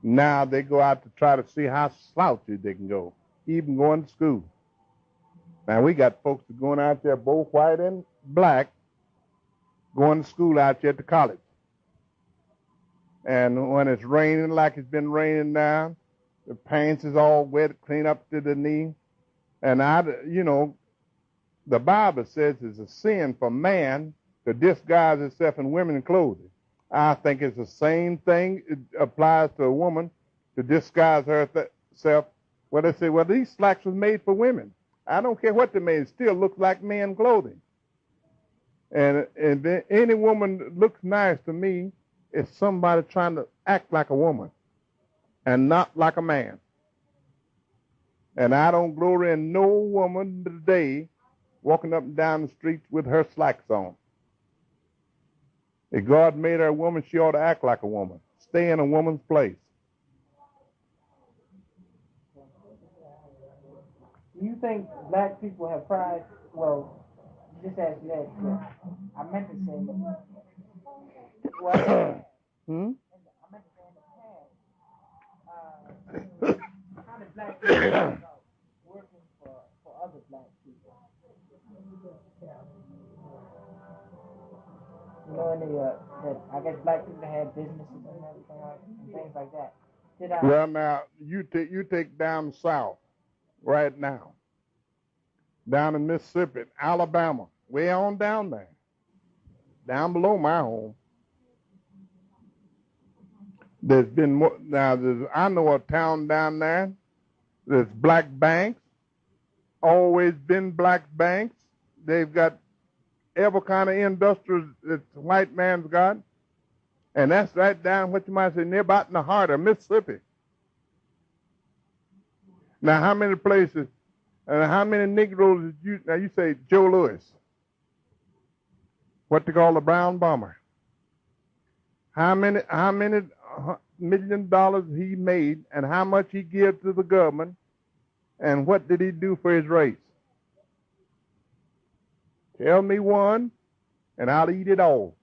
Now they go out to try to see how slouchy they can go, even going to school. Now we got folks that going out there, both white and black, going to school out there to college. And when it's raining like it's been raining now, the pants is all wet, clean up to the knee. And the Bible says it's a sin for man to disguise himself in women's clothing. I think it's the same thing. It applies to a woman to disguise herself. Well, they say, well, these slacks was made for women. I don't care what they made. It still looks like men's clothing. And then any woman that looks nice to me is somebody trying to act like a woman and not like a man. And I don't glory in no woman today walking up and down the streets with her slacks on. If God made her a woman, she ought to act like a woman. Stay in a woman's place. Do you think black people have pride? Well, just ask you that. I meant to say that. Well, I meant to say in the past, how did black people go about working for other black people? That I guess black people had businesses and everything and things like that. Well, now you take down south right now, down in Mississippi, Alabama, way on down there, down below my home. There's been more, I know a town down there. There's black banks, always been black banks. They've got every kind of industries that the white man's got. And that's right down what you might say near about in the heart of Mississippi. Now, how many places and how many Negroes did you say Joe Louis, what they call the brown bomber. How many $1 million he made and how much he gave to the government and what did he do for his race? Tell me one, and I'll eat it all.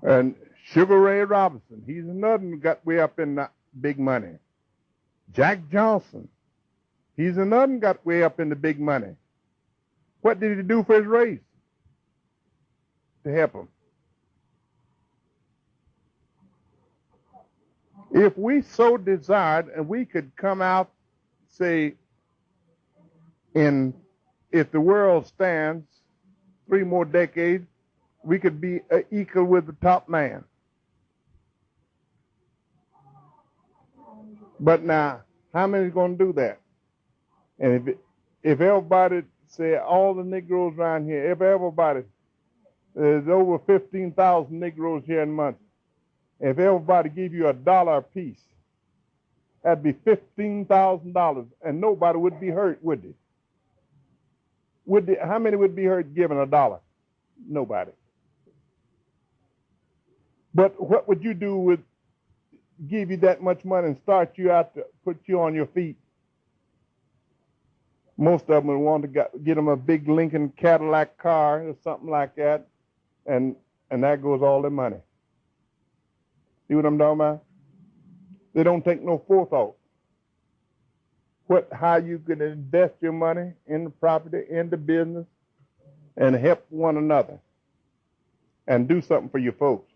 And Sugar Ray Robinson, he's another one got way up in the big money. Jack Johnson, he's another one got way up in the big money. What did he do for his race to help him? If we so desired and we could come out, say, if the world stands 3 more decades, we could be equal with the top man. But now, how many is going to do that? And if everybody, say all the Negroes around here, if everybody, there's over 15,000 Negroes here in Muncie, if everybody give you $1 apiece, that'd be $15,000, and nobody would be hurt, would they? How many would be hurt giving $1? Nobody. But what would you do with give you that much money and start you out to put you on your feet? Most of them would want to get them a big Lincoln Cadillac car or something like that, and that goes all their money. See what I'm talking about? They don't take no forethought. How you can invest your money in the property, in the business, and help one another, and do something for your folks.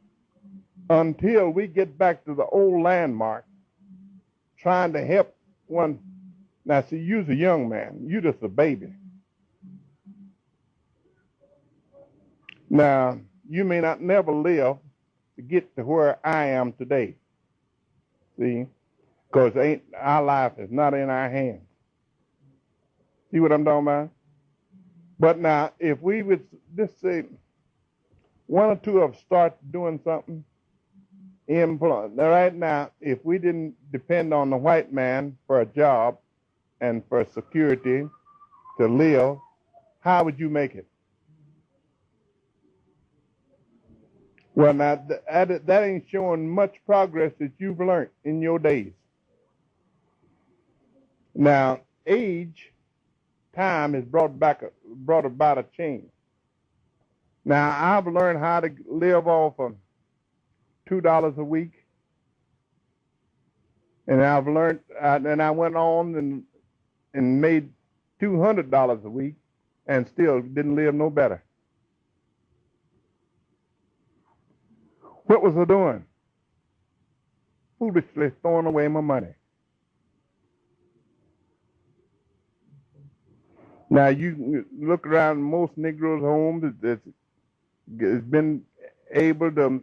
Until we get back to the old landmark, trying to help one. Now, see, you're a young man. You're just a baby. Now, you may not never live to get to where I am today. See? Because our life is not in our hands. See what I'm talking about? But now, if we would just say one or two of us start doing something, right now, if we didn't depend on the white man for a job and for security to live, how would you make it? Well, now, that ain't showing much progress that you've learned in your days. Now, time has brought about a change. Now, I've learned how to live off of $2 a week, and I've learned, and I went on and made $200 a week, and still didn't live no better. What was I doing? Foolishly throwing away my money. Now, you look around most Negroes' homes that's been able to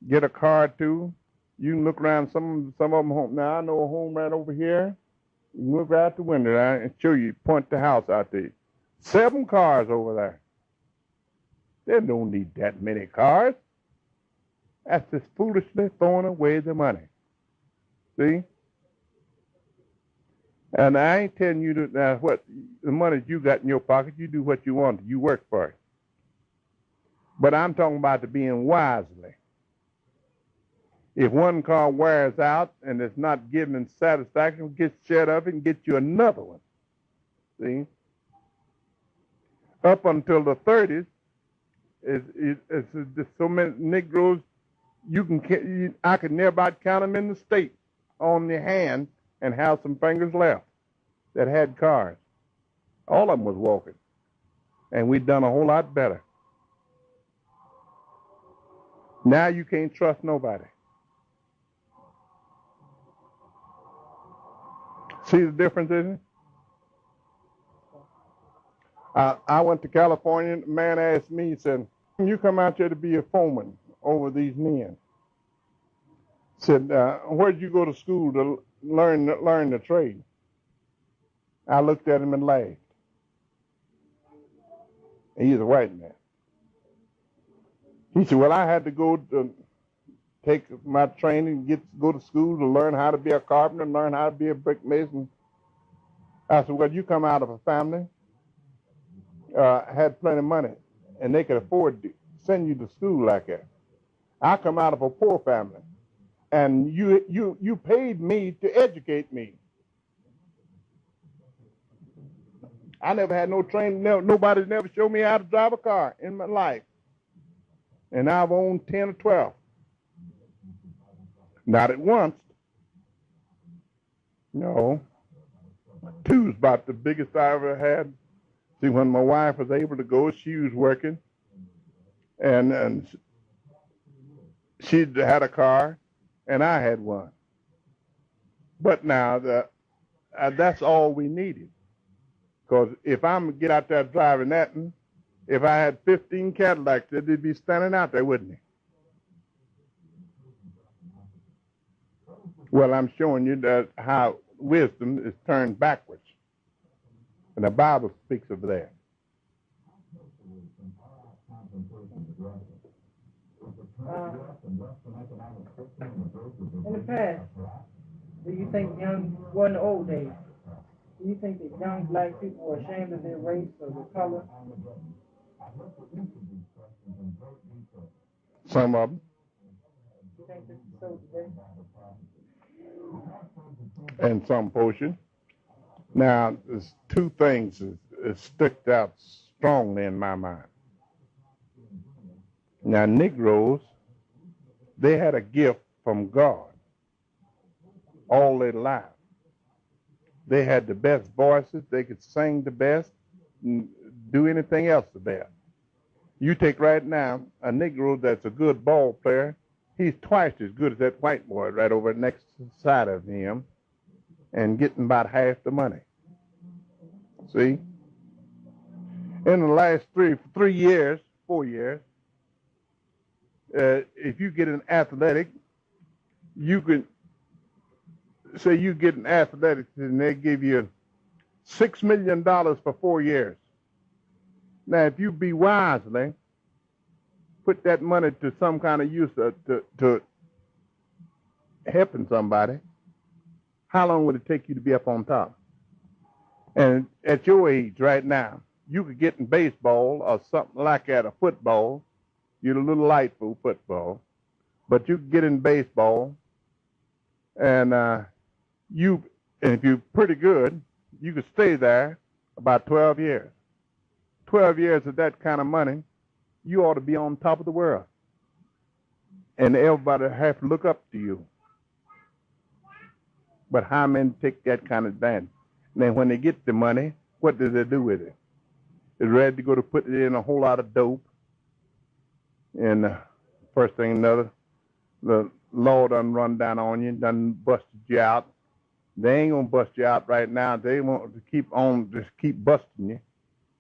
get a car to. You can look around some of them home. Now, I know a home right over here. You can look out the window and show you, point the house out there. 7 cars over there. They don't need that many cars. That's just foolishly throwing away the money. See? And I ain't telling you that what the money you got in your pocket, you do what you want. You work for it. But I'm talking about the being wisely. If one car wears out and it's not giving satisfaction, get shut of it and get you another one. See? Up until the 30s, it's just so many Negroes, I could never about count them in the state on the hand and have some fingers left that had cars. All of them was walking. And we'd done a whole lot better. Now you can't trust nobody. See the difference, isn't it? I went to California. A man asked me, he said, you come out here to be a foreman over these men. Said, where'd you go to school to learn the trade? I looked at him and laughed. He's a white man. He said, well, I had to go to take my training, go to school to learn how to be a carpenter, learn how to be a brick mason. I said, well, you come out of a family, had plenty of money, and they could afford to send you to school like that. I come out of a poor family, and you paid me to educate me. I never had no training. Nobody never showed me how to drive a car in my life. And I've owned 10 or 12. Not at once. No. 2's about the biggest I ever had. See, when my wife was able to go, she was working. And she had a car, and I had one. But now, that's all we needed. Because if I'm going to get out there driving that, if I had 15 Cadillacs, they'd be standing out there, wouldn't they? Well, I'm showing you that how wisdom is turned backwards. And the Bible speaks of that. In the past, do you think in the old days, do you think that young black people were ashamed of their race or their color? Some of them. You think this is so today? And some portion. Now, there's two things that sticked out strongly in my mind. Now, Negroes, they had a gift from God all their life. They had the best voices. They could sing the best and do anything else the best. You take right now a Negro that's a good ball player, he's twice as good as that white boy right over next side of him and getting about half the money. See? In the last 4 years, if you get an athletic, you can say you get an athletic and they give you $6 million for 4 years. Now, if you be wisely, put that money to some kind of use to helping somebody, how long would it take you to be up on top? And at your age right now, you could get in baseball or something like that, or football. You're a little light for football, but you could get in baseball, and if you're pretty good, you could stay there about 12 years. 12 years of that kind of money, you ought to be on top of the world. And everybody have to look up to you. But how many take that kind of advantage? And then when they get the money, what do they do with it? They're ready to go to put it in a whole lot of dope. And first thing another, the law done run down on you, done busted you out. They ain't gonna bust you out right now. They want to just keep busting you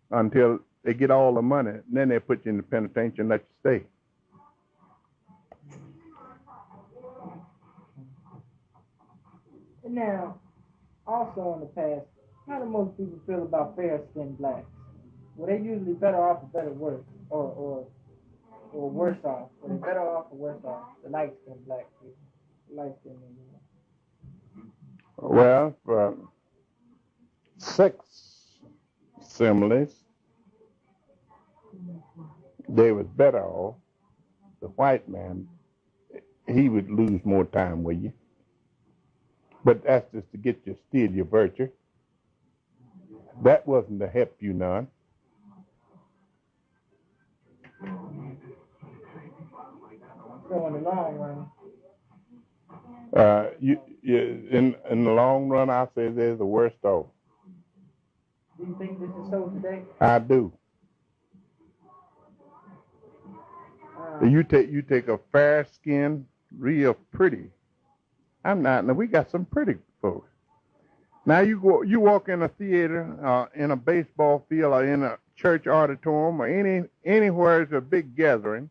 until they get all the money. And then they put you in the penitentiary and let you stay. And now, also in the past, how do most people feel about fair-skinned blacks? Were they usually better off or better worse, or worse off? Were they better off or worse off? The light-skinned black people, the light-skinned Indians. Well, for sex similes, they was better off. The white man, he would lose more time with you. But that's just to get you, steal your virtue. That wasn't to help you none. So in the long run, in the long run, I say they're the worst off. do you think this is so today? I do. You take a fair skin, real pretty. I'm not. Now we got some pretty folks. Now you walk in a theater, in a baseball field, or in a church auditorium, or anywhere there's a big gathering,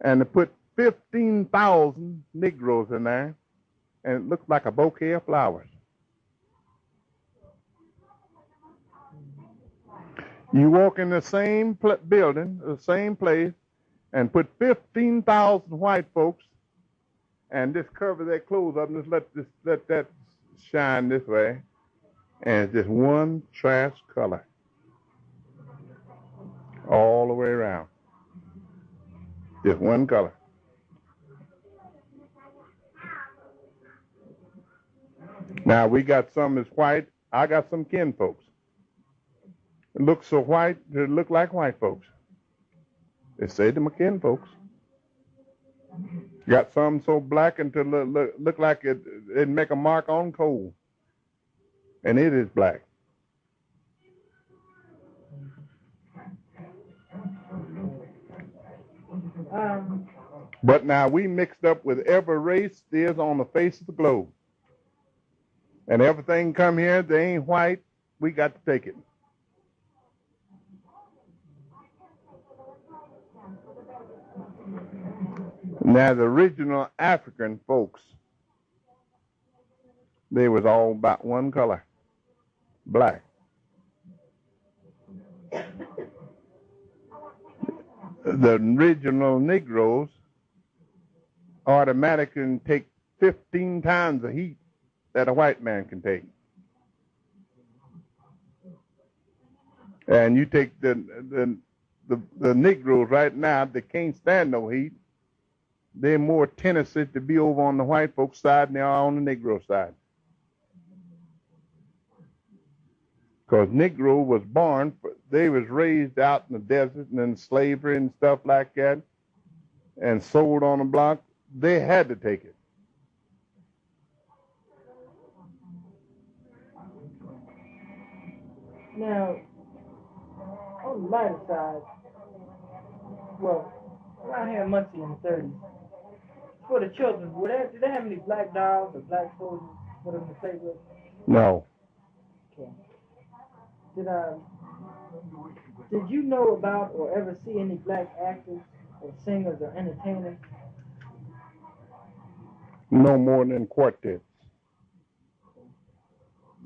and they put 15,000 Negroes in there, and it looks like a bouquet of flowers. You walk in the same building, the same place, and put 15,000 white folks, and just cover their clothes up and just let that shine this way, and it's just one trash color all the way around. Just one color. Now we got some that's white. I got some kin folks. It looks so white, they look like white folks. They say they're my kin folks. Got some so black until look like it'd make a mark on coal. And it is black. But now we mixed up with every race there is on the face of the globe. And everything come here, they ain't white, we got to take it. Now the original African folks, they was all about one color, black. The original Negroes automatically can take 15 times the heat that a white man can take. And you take the Negroes right now, they can't stand no heat. They're more tendency to be over on the white folks' side than they are on the Negro side. Because Negro was born, they was raised out in the desert and in slavery and stuff like that, and sold on the block. They had to take it. Now, on the lighter side, well, around here in Muncie in the 30s, for the children, did they have any black dolls or black soldiers for them to play with? No. Okay. Did you know about or ever see any black actors or singers or entertainers? No more than quartets.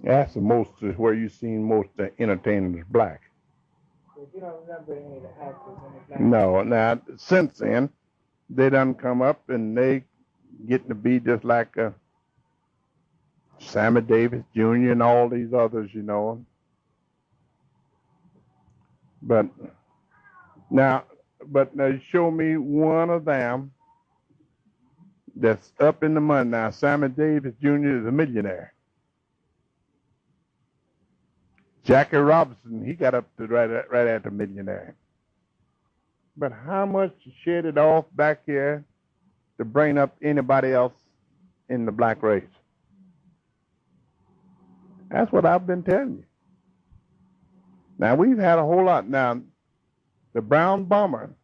That's the most where you seen most of the entertainers black. But you don't remember any of the actors in the black? No. Now, since then, they done come up and they getting to be just like Sammy Davis Jr. and all these others, you know. But now show me one of them that's up in the money now. Sammy Davis Jr. is a millionaire. Jackie Robinson, he got up to right at the millionaire. But how much shed it off back here to bring up anybody else in the black race? That's what I've been telling you. Now, we've had a whole lot. Now, the Brown Bomber,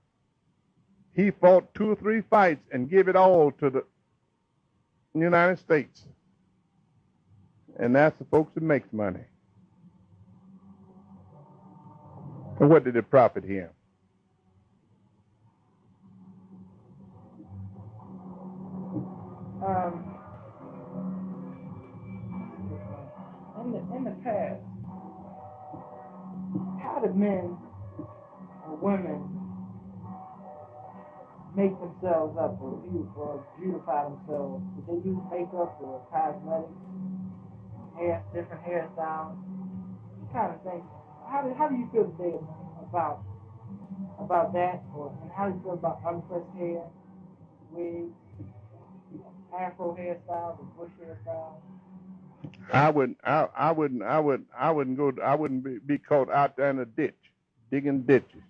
he fought 2 or 3 fights and gave it all to the United States. And that's the folks that makes money. And what did it profit him? In the past, how did men or women make themselves up or beautify themselves? Did they use makeup or cosmetics, different hairstyles, kind of things? How do you feel today about that, and how do you feel about unpressed hair, wigs, afro hairstyles, or bush hairstyles? I wouldn't be caught out there in a ditch, digging ditches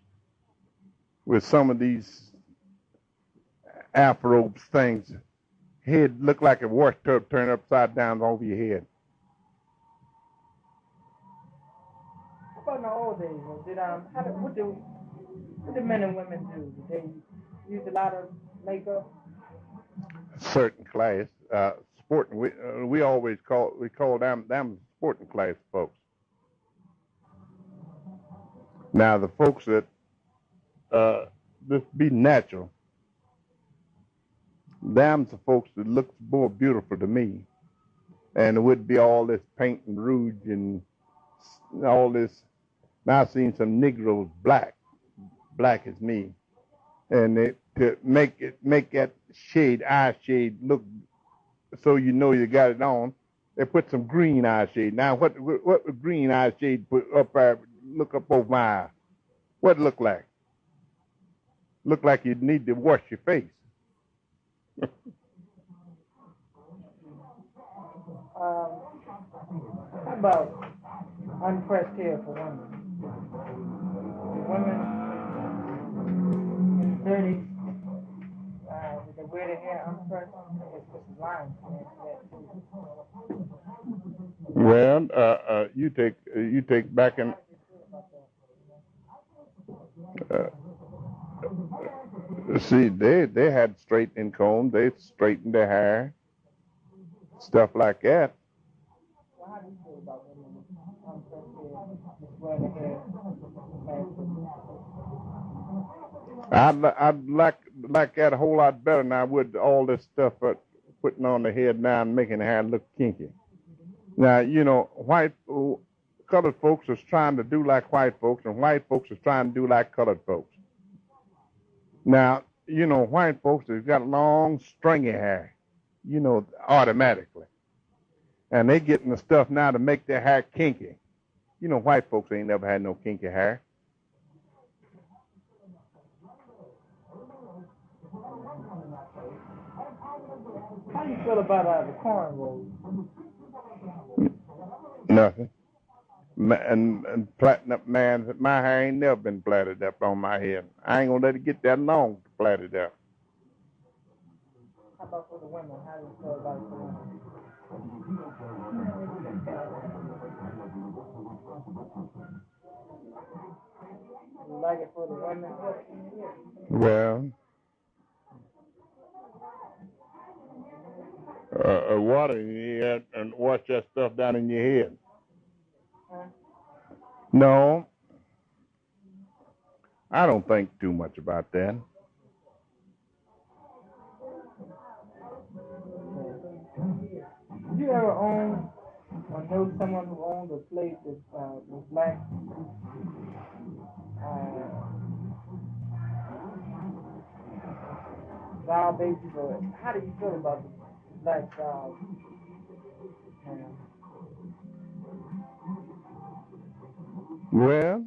with some of these afro things. Head look like a wash tub turned upside down over your head. How about in the old days? What did men and women do? Did they use a lot of makeup? Certain class, sporting. We always call them sporting class folks. Now the folks that just be natural, them's the folks that looks more beautiful to me, and it would be all this paint and rouge and all this. Now I've seen some Negroes black as me, and to make that eye shade look so you know you got it on, they put some green eye shade. Now what would green eye shade put up there, look up over my eye? What it look like? Look like you need to wash your face. How about unpressed hair for women? The women in the 30s, did they wear their hair unpressed? I guess Mrs. Lynd said that too. Well, you take back in. See, they had straightening combs. They straightened their hair, stuff like that. Well, how do you feel about women with unpressed hair, just wearing their hair? I'd like that a whole lot better than I would all this stuff putting on the head now and making the hair look kinky. Now, you know, colored folks is trying to do like white folks, and white folks is trying to do like colored folks. Now, you know, white folks have got long, stringy hair, you know, automatically. And they getting the stuff now to make their hair kinky. You know, white folks ain't never had no kinky hair. How do you feel about the cornrows? Nothing. And plaiting up, man, my hair ain't never been plaited up on my head. I ain't gonna let it get that long to plait it up. How about for the women? How do you feel about it for women? You like it for the women? Well, water in your head and wash that stuff down in your head. No, I don't think too much about that. Did you ever own or know someone who owned a place that was black? Doll babies, or how do you feel about the black dolls? Well,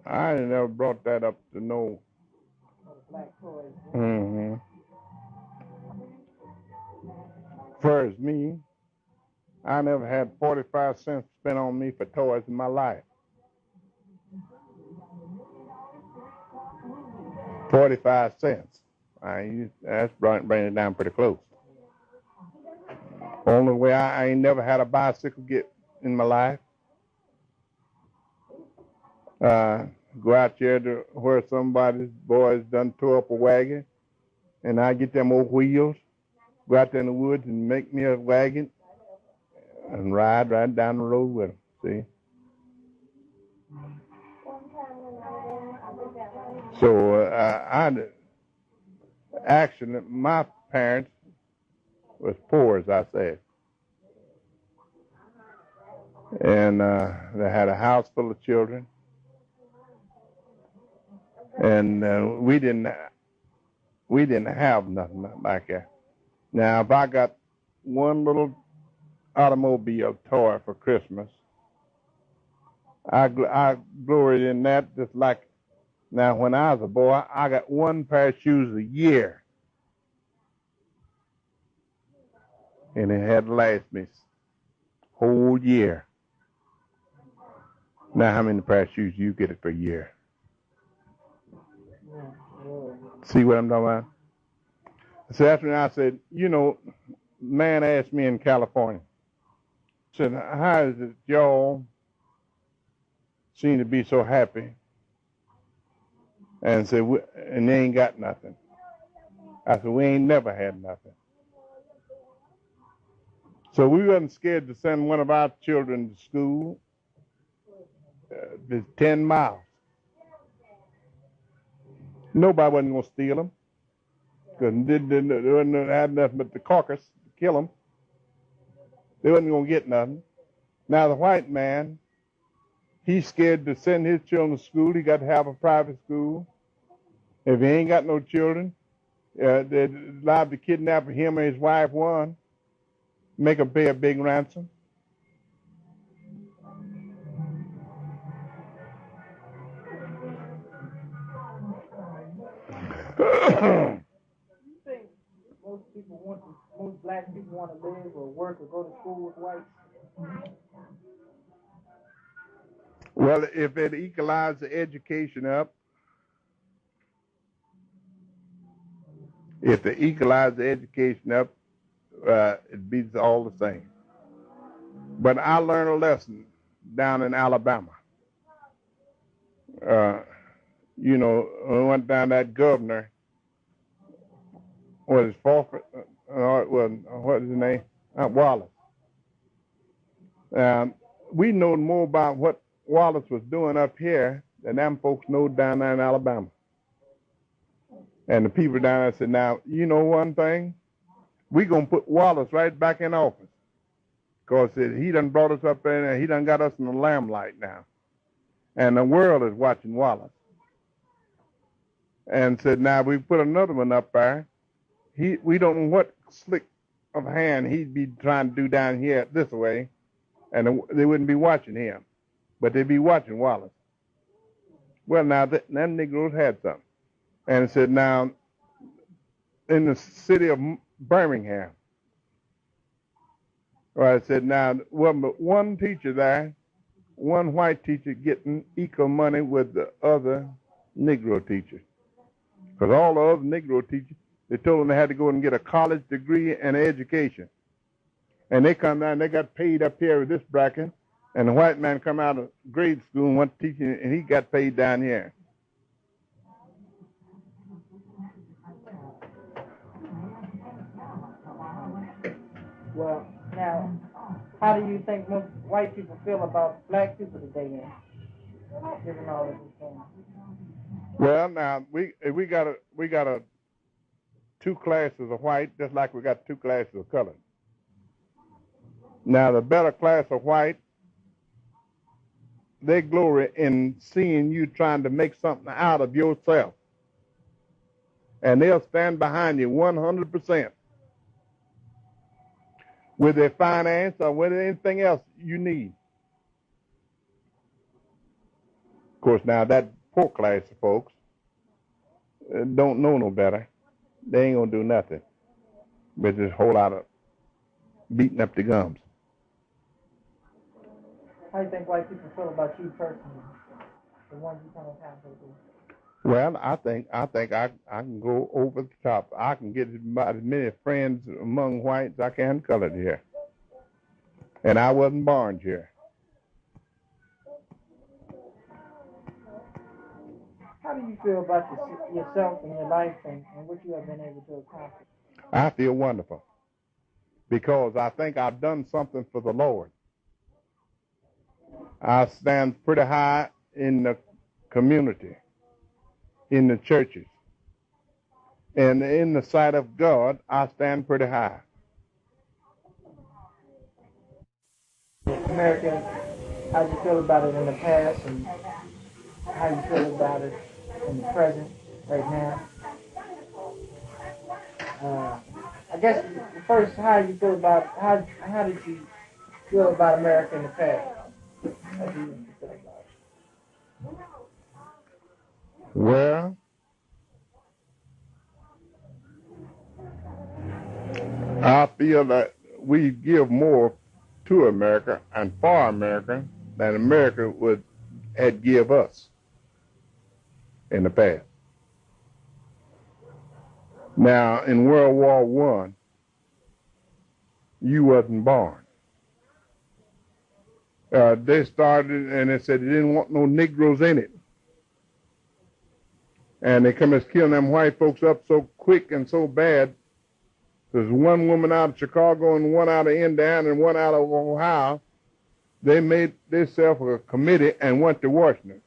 I never brought that up to know. Black toys. Mm-hmm. First, me, I never had 45 cents spent on me for toys in my life. 45 cents. That's bringing it down pretty close. Only way I ain't never had a bicycle get in my life. Go out there to where somebody's boys done tore up a wagon, and I get them old wheels, go out there in the woods and make me a wagon and ride right down the road with them, see? So actually, my parents was poor, as I said. And they had a house full of children. And we didn't have nothing like that. Now, if I got one little automobile toy for Christmas, I gloried in that just like, now when I was a boy, I got one pair of shoes a year. And it had to last me whole year. Now how many pair of shoes do you get it per year? See what I'm talking about? So that's when I said, you know, man asked me in California, said, how is it y'all seem to be so happy? And said, and they ain't got nothing. I said, we ain't never had nothing. So we wasn't scared to send one of our children to school. It's 10 miles. Nobody wasn't going to steal them. Because they wouldn't have nothing but the carcass to kill them. They wasn't going to get nothing. Now the white man, he's scared to send his children to school. He got to have a private school. If he ain't got no children, they're liable to kidnap him and his wife one, make them pay a big ransom. You think most black people want to live or work or go to school with whites? Well, if it equalized the education up, it beats all the same. But I learned a lesson down in Alabama. You know, when we went down, that governor was what is his name? Wallace. We know more about what Wallace was doing up here than them folks know down there in Alabama. And the people down there said, now, you know one thing? We're going to put Wallace right back in office. Because he done brought us up there and he done got us in the limelight now. And the world is watching Wallace. And said, now we put another one up there. We don't know what slick of hand he'd be trying to do down here this way. And they wouldn't be watching him. But they'd be watching Wallace. Well, now, them Negroes had something. And it said, now, in the city of Birmingham, well, it said, now, one teacher there, one white teacher getting equal money with the other Negro teachers. Because all the other Negro teachers, they told them they had to go and get a college degree and an education. And they come down, they got paid up here with this bracket, and the white man come out of grade school and went teaching, and he got paid down here. Well, now, how do you think most white people feel about black people today, then, given all of these things? Well, now we got two classes of white, just like we got two classes of color. Now, the better class of white, they glory in seeing you trying to make something out of yourself. And they'll stand behind you 100% with their finance or with anything else you need. Of course, now that poor class of folks don't know no better. They ain't going to do nothing but just a whole lot of beating up the gums. How do you think white people feel about you personally, the ones you come in contact with? Well, I think I can go over the top. I can get about as many friends among whites as I can colored here. And I wasn't born here. How do you feel about yourself and your life and what you have been able to accomplish? I feel wonderful because I think I've done something for the Lord. I stand pretty high in the community, in the churches, and in the sight of God, I stand pretty high. America, how do you feel about it in the past and how you feel about it in the present, right now? I guess first, how you feel about how did you feel about America in the past? How do you feel about it? Well, I feel that we give more to America and for America than America had give us in the past. Now, in World War I, you wasn't born. They started and they said they didn't want no Negroes in it. And they come and kill them white folks up so quick and so bad. There's one woman out of Chicago and one out of Indiana and one out of Ohio. They made themselves a committee and went to Washington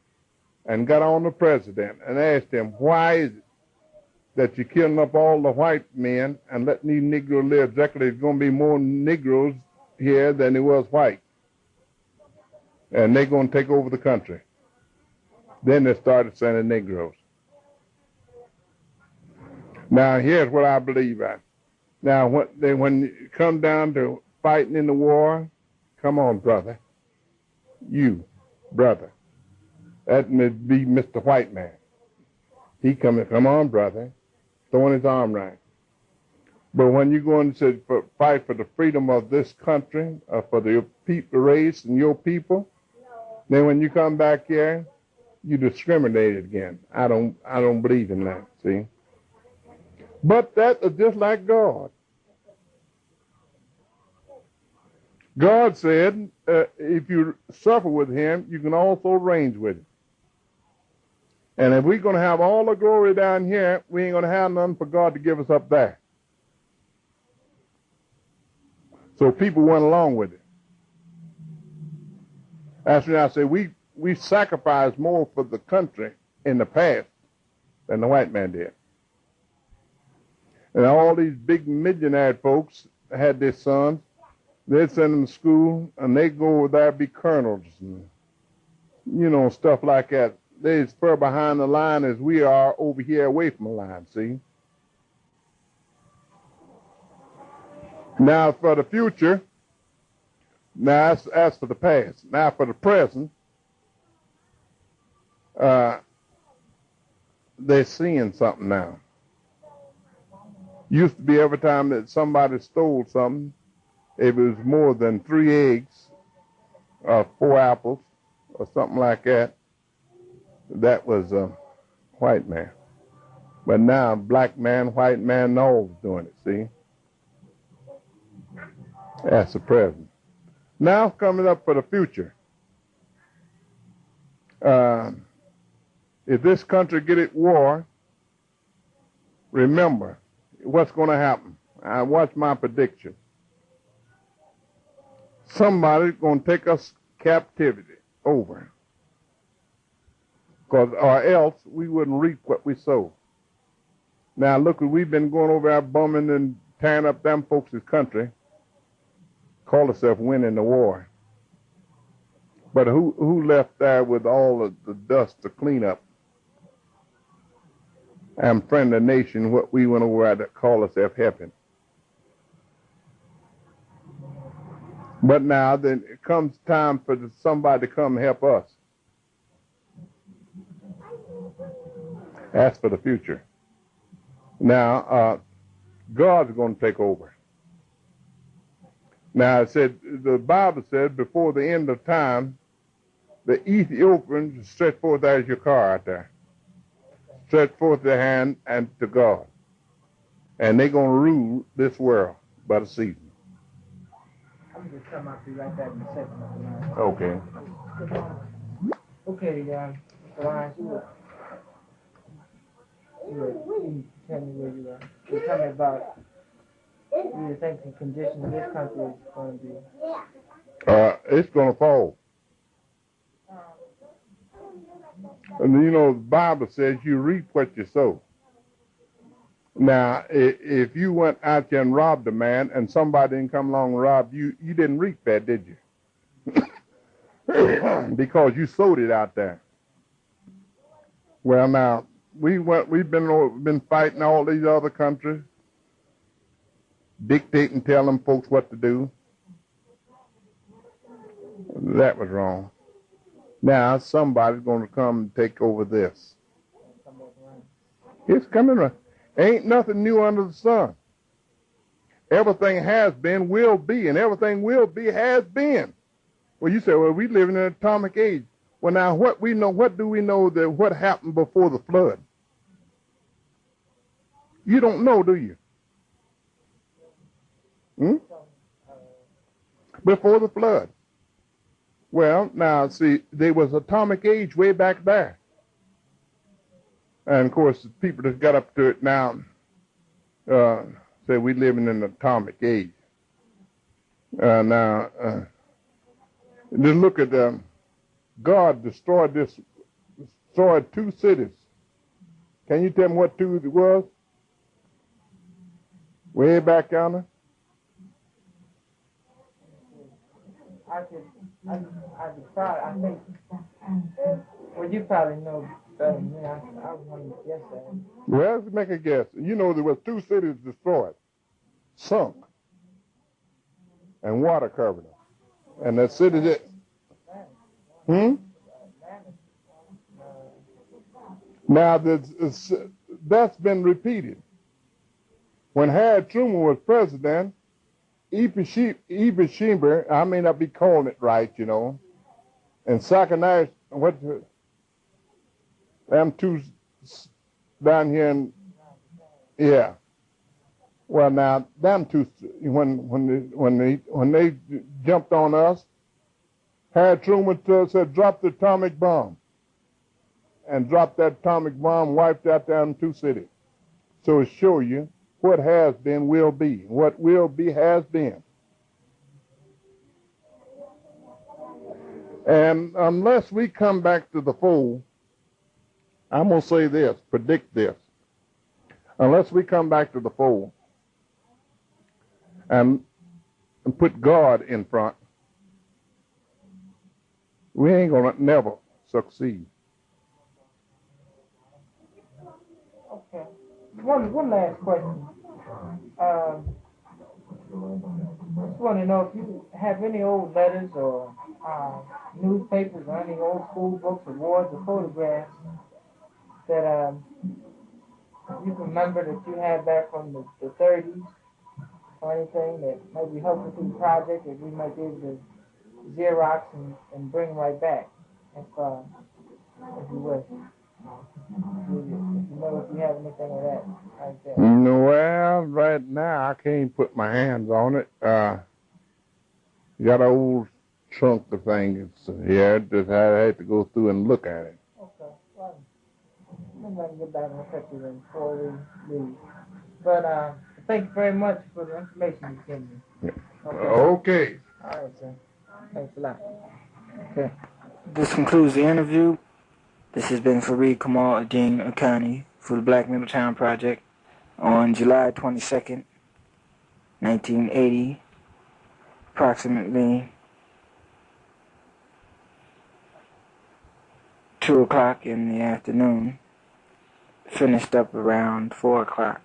and got on the president and asked him, why is it that you're killing up all the white men and letting these Negroes live? Exactly, there's going to be more Negroes here than there was white. And they're going to take over the country. Then they started sending Negroes. Now, here's what I believe in. Now, when you come down to fighting in the war, come on, brother. You, brother. That must be Mr. White Man. He come on, brother, throwing his arm around. But when you go and say, fight for the freedom of this country, for the people, race and your people, then when you come back here, you discriminate again. I don't believe in that, see? But that is just like God. God said, if you suffer with him, you can also reign with him. And if we're going to have all the glory down here, we ain't going to have none for God to give us up there. So people went along with it. That's when I say we sacrificed more for the country in the past than the white man did. And all these big millionaire folks had their sons They send them to school, and they go over there be colonels and, stuff like that. They as far behind the line as we are over here away from the line, see? Now for the future, now as for the past. Now for the present, they're seeing something now. Used to be every time that somebody stole something, if it was more than 3 eggs or 4 apples or something like that, that was a white man. But now black man, white man, all doing it, see? That's the present. Now coming up for the future. If this country get at war, remember what's going to happen. I watch my prediction. Somebody's going to take us captivity over. Or else we wouldn't reap what we sow. Now look, we've been going over there bumming and tearing up them folks' country. Call ourselves winning the war. But who left there with all of the dust to clean up? And friend the nation, what we went over there to call ourselves helping. But now then it comes time for somebody to come help us. That's for the future. Now, God's going to take over. Now, it said, the Bible said, before the end of time, the Ethiopians stretch forth, there's your car out there, stretch forth their hand and to God. And they're going to rule this world by the season. I'm just come out to you right back in a second. Okay. Okay, Mr. Lyons, you tell me where you are. You tell me about you think the condition of this country is going to be. It's going to fall. And the Bible says you reap what you sow. Now, if you went out there and robbed a man and somebody didn't come along and rob you, you didn't reap that, did you? Because you sowed it out there. Well, now, we've been fighting all these other countries, dictating, telling folks what to do. That was wrong. Now somebody's going to come and take over this. It's coming around. Ain't nothing new under the sun. Everything has been, will be, and everything will be, has been. Well, you say, well, we live in an atomic age. Well, now, what do we know that what happened before the flood? You don't know, do you? Before the flood. Well, now, see, there was atomic age way back there. And, of course, people that got up to it now say we live in an atomic age. Now, just look at God destroyed 2 cities. Can you tell me what 2 it was? Way back yonder? I think, well, you probably know better than me. I was going to guess that. Well, let's make a guess. You know there was 2 cities destroyed, sunk, and water covered them. And that city that, Now, that's been repeated. When Harry Truman was president, Ebeshimber, I may not be calling it right, and Sakanash, them 2 down here, yeah. Well, now, them 2, when they jumped on us, Harry Truman said, drop the atomic bomb. And dropped that atomic bomb, wiped out them 2 cities. So it show you what has been will be. What will be has been. And unless we come back to the fold, I'm going to say this, predict this. Unless we come back to the fold and and put God in front, we ain't gonna never succeed. Okay. One last question. Just want to know if you have any old letters or newspapers or any old school books, awards, or photographs that you remember that you had back from the 30s, or anything that might be helpful to the project that we might be able to Xerox and bring right back, if you wish. If you know if you have anything of that right there. Well, right now I can't put my hands on it. Got an old trunk of things here. Just I had to go through and look at it. Okay. Well, maybe I can get back in touch with you before we leave. But thank you very much for the information you gave me. Yeah. Okay. All right, sir. Thanks a lot. Okay. This concludes the interview. This has been Fareed Kamal Adin Akani for the Black Middletown Project on July 22nd, 1980, approximately 2 o'clock in the afternoon, finished up around 4 o'clock.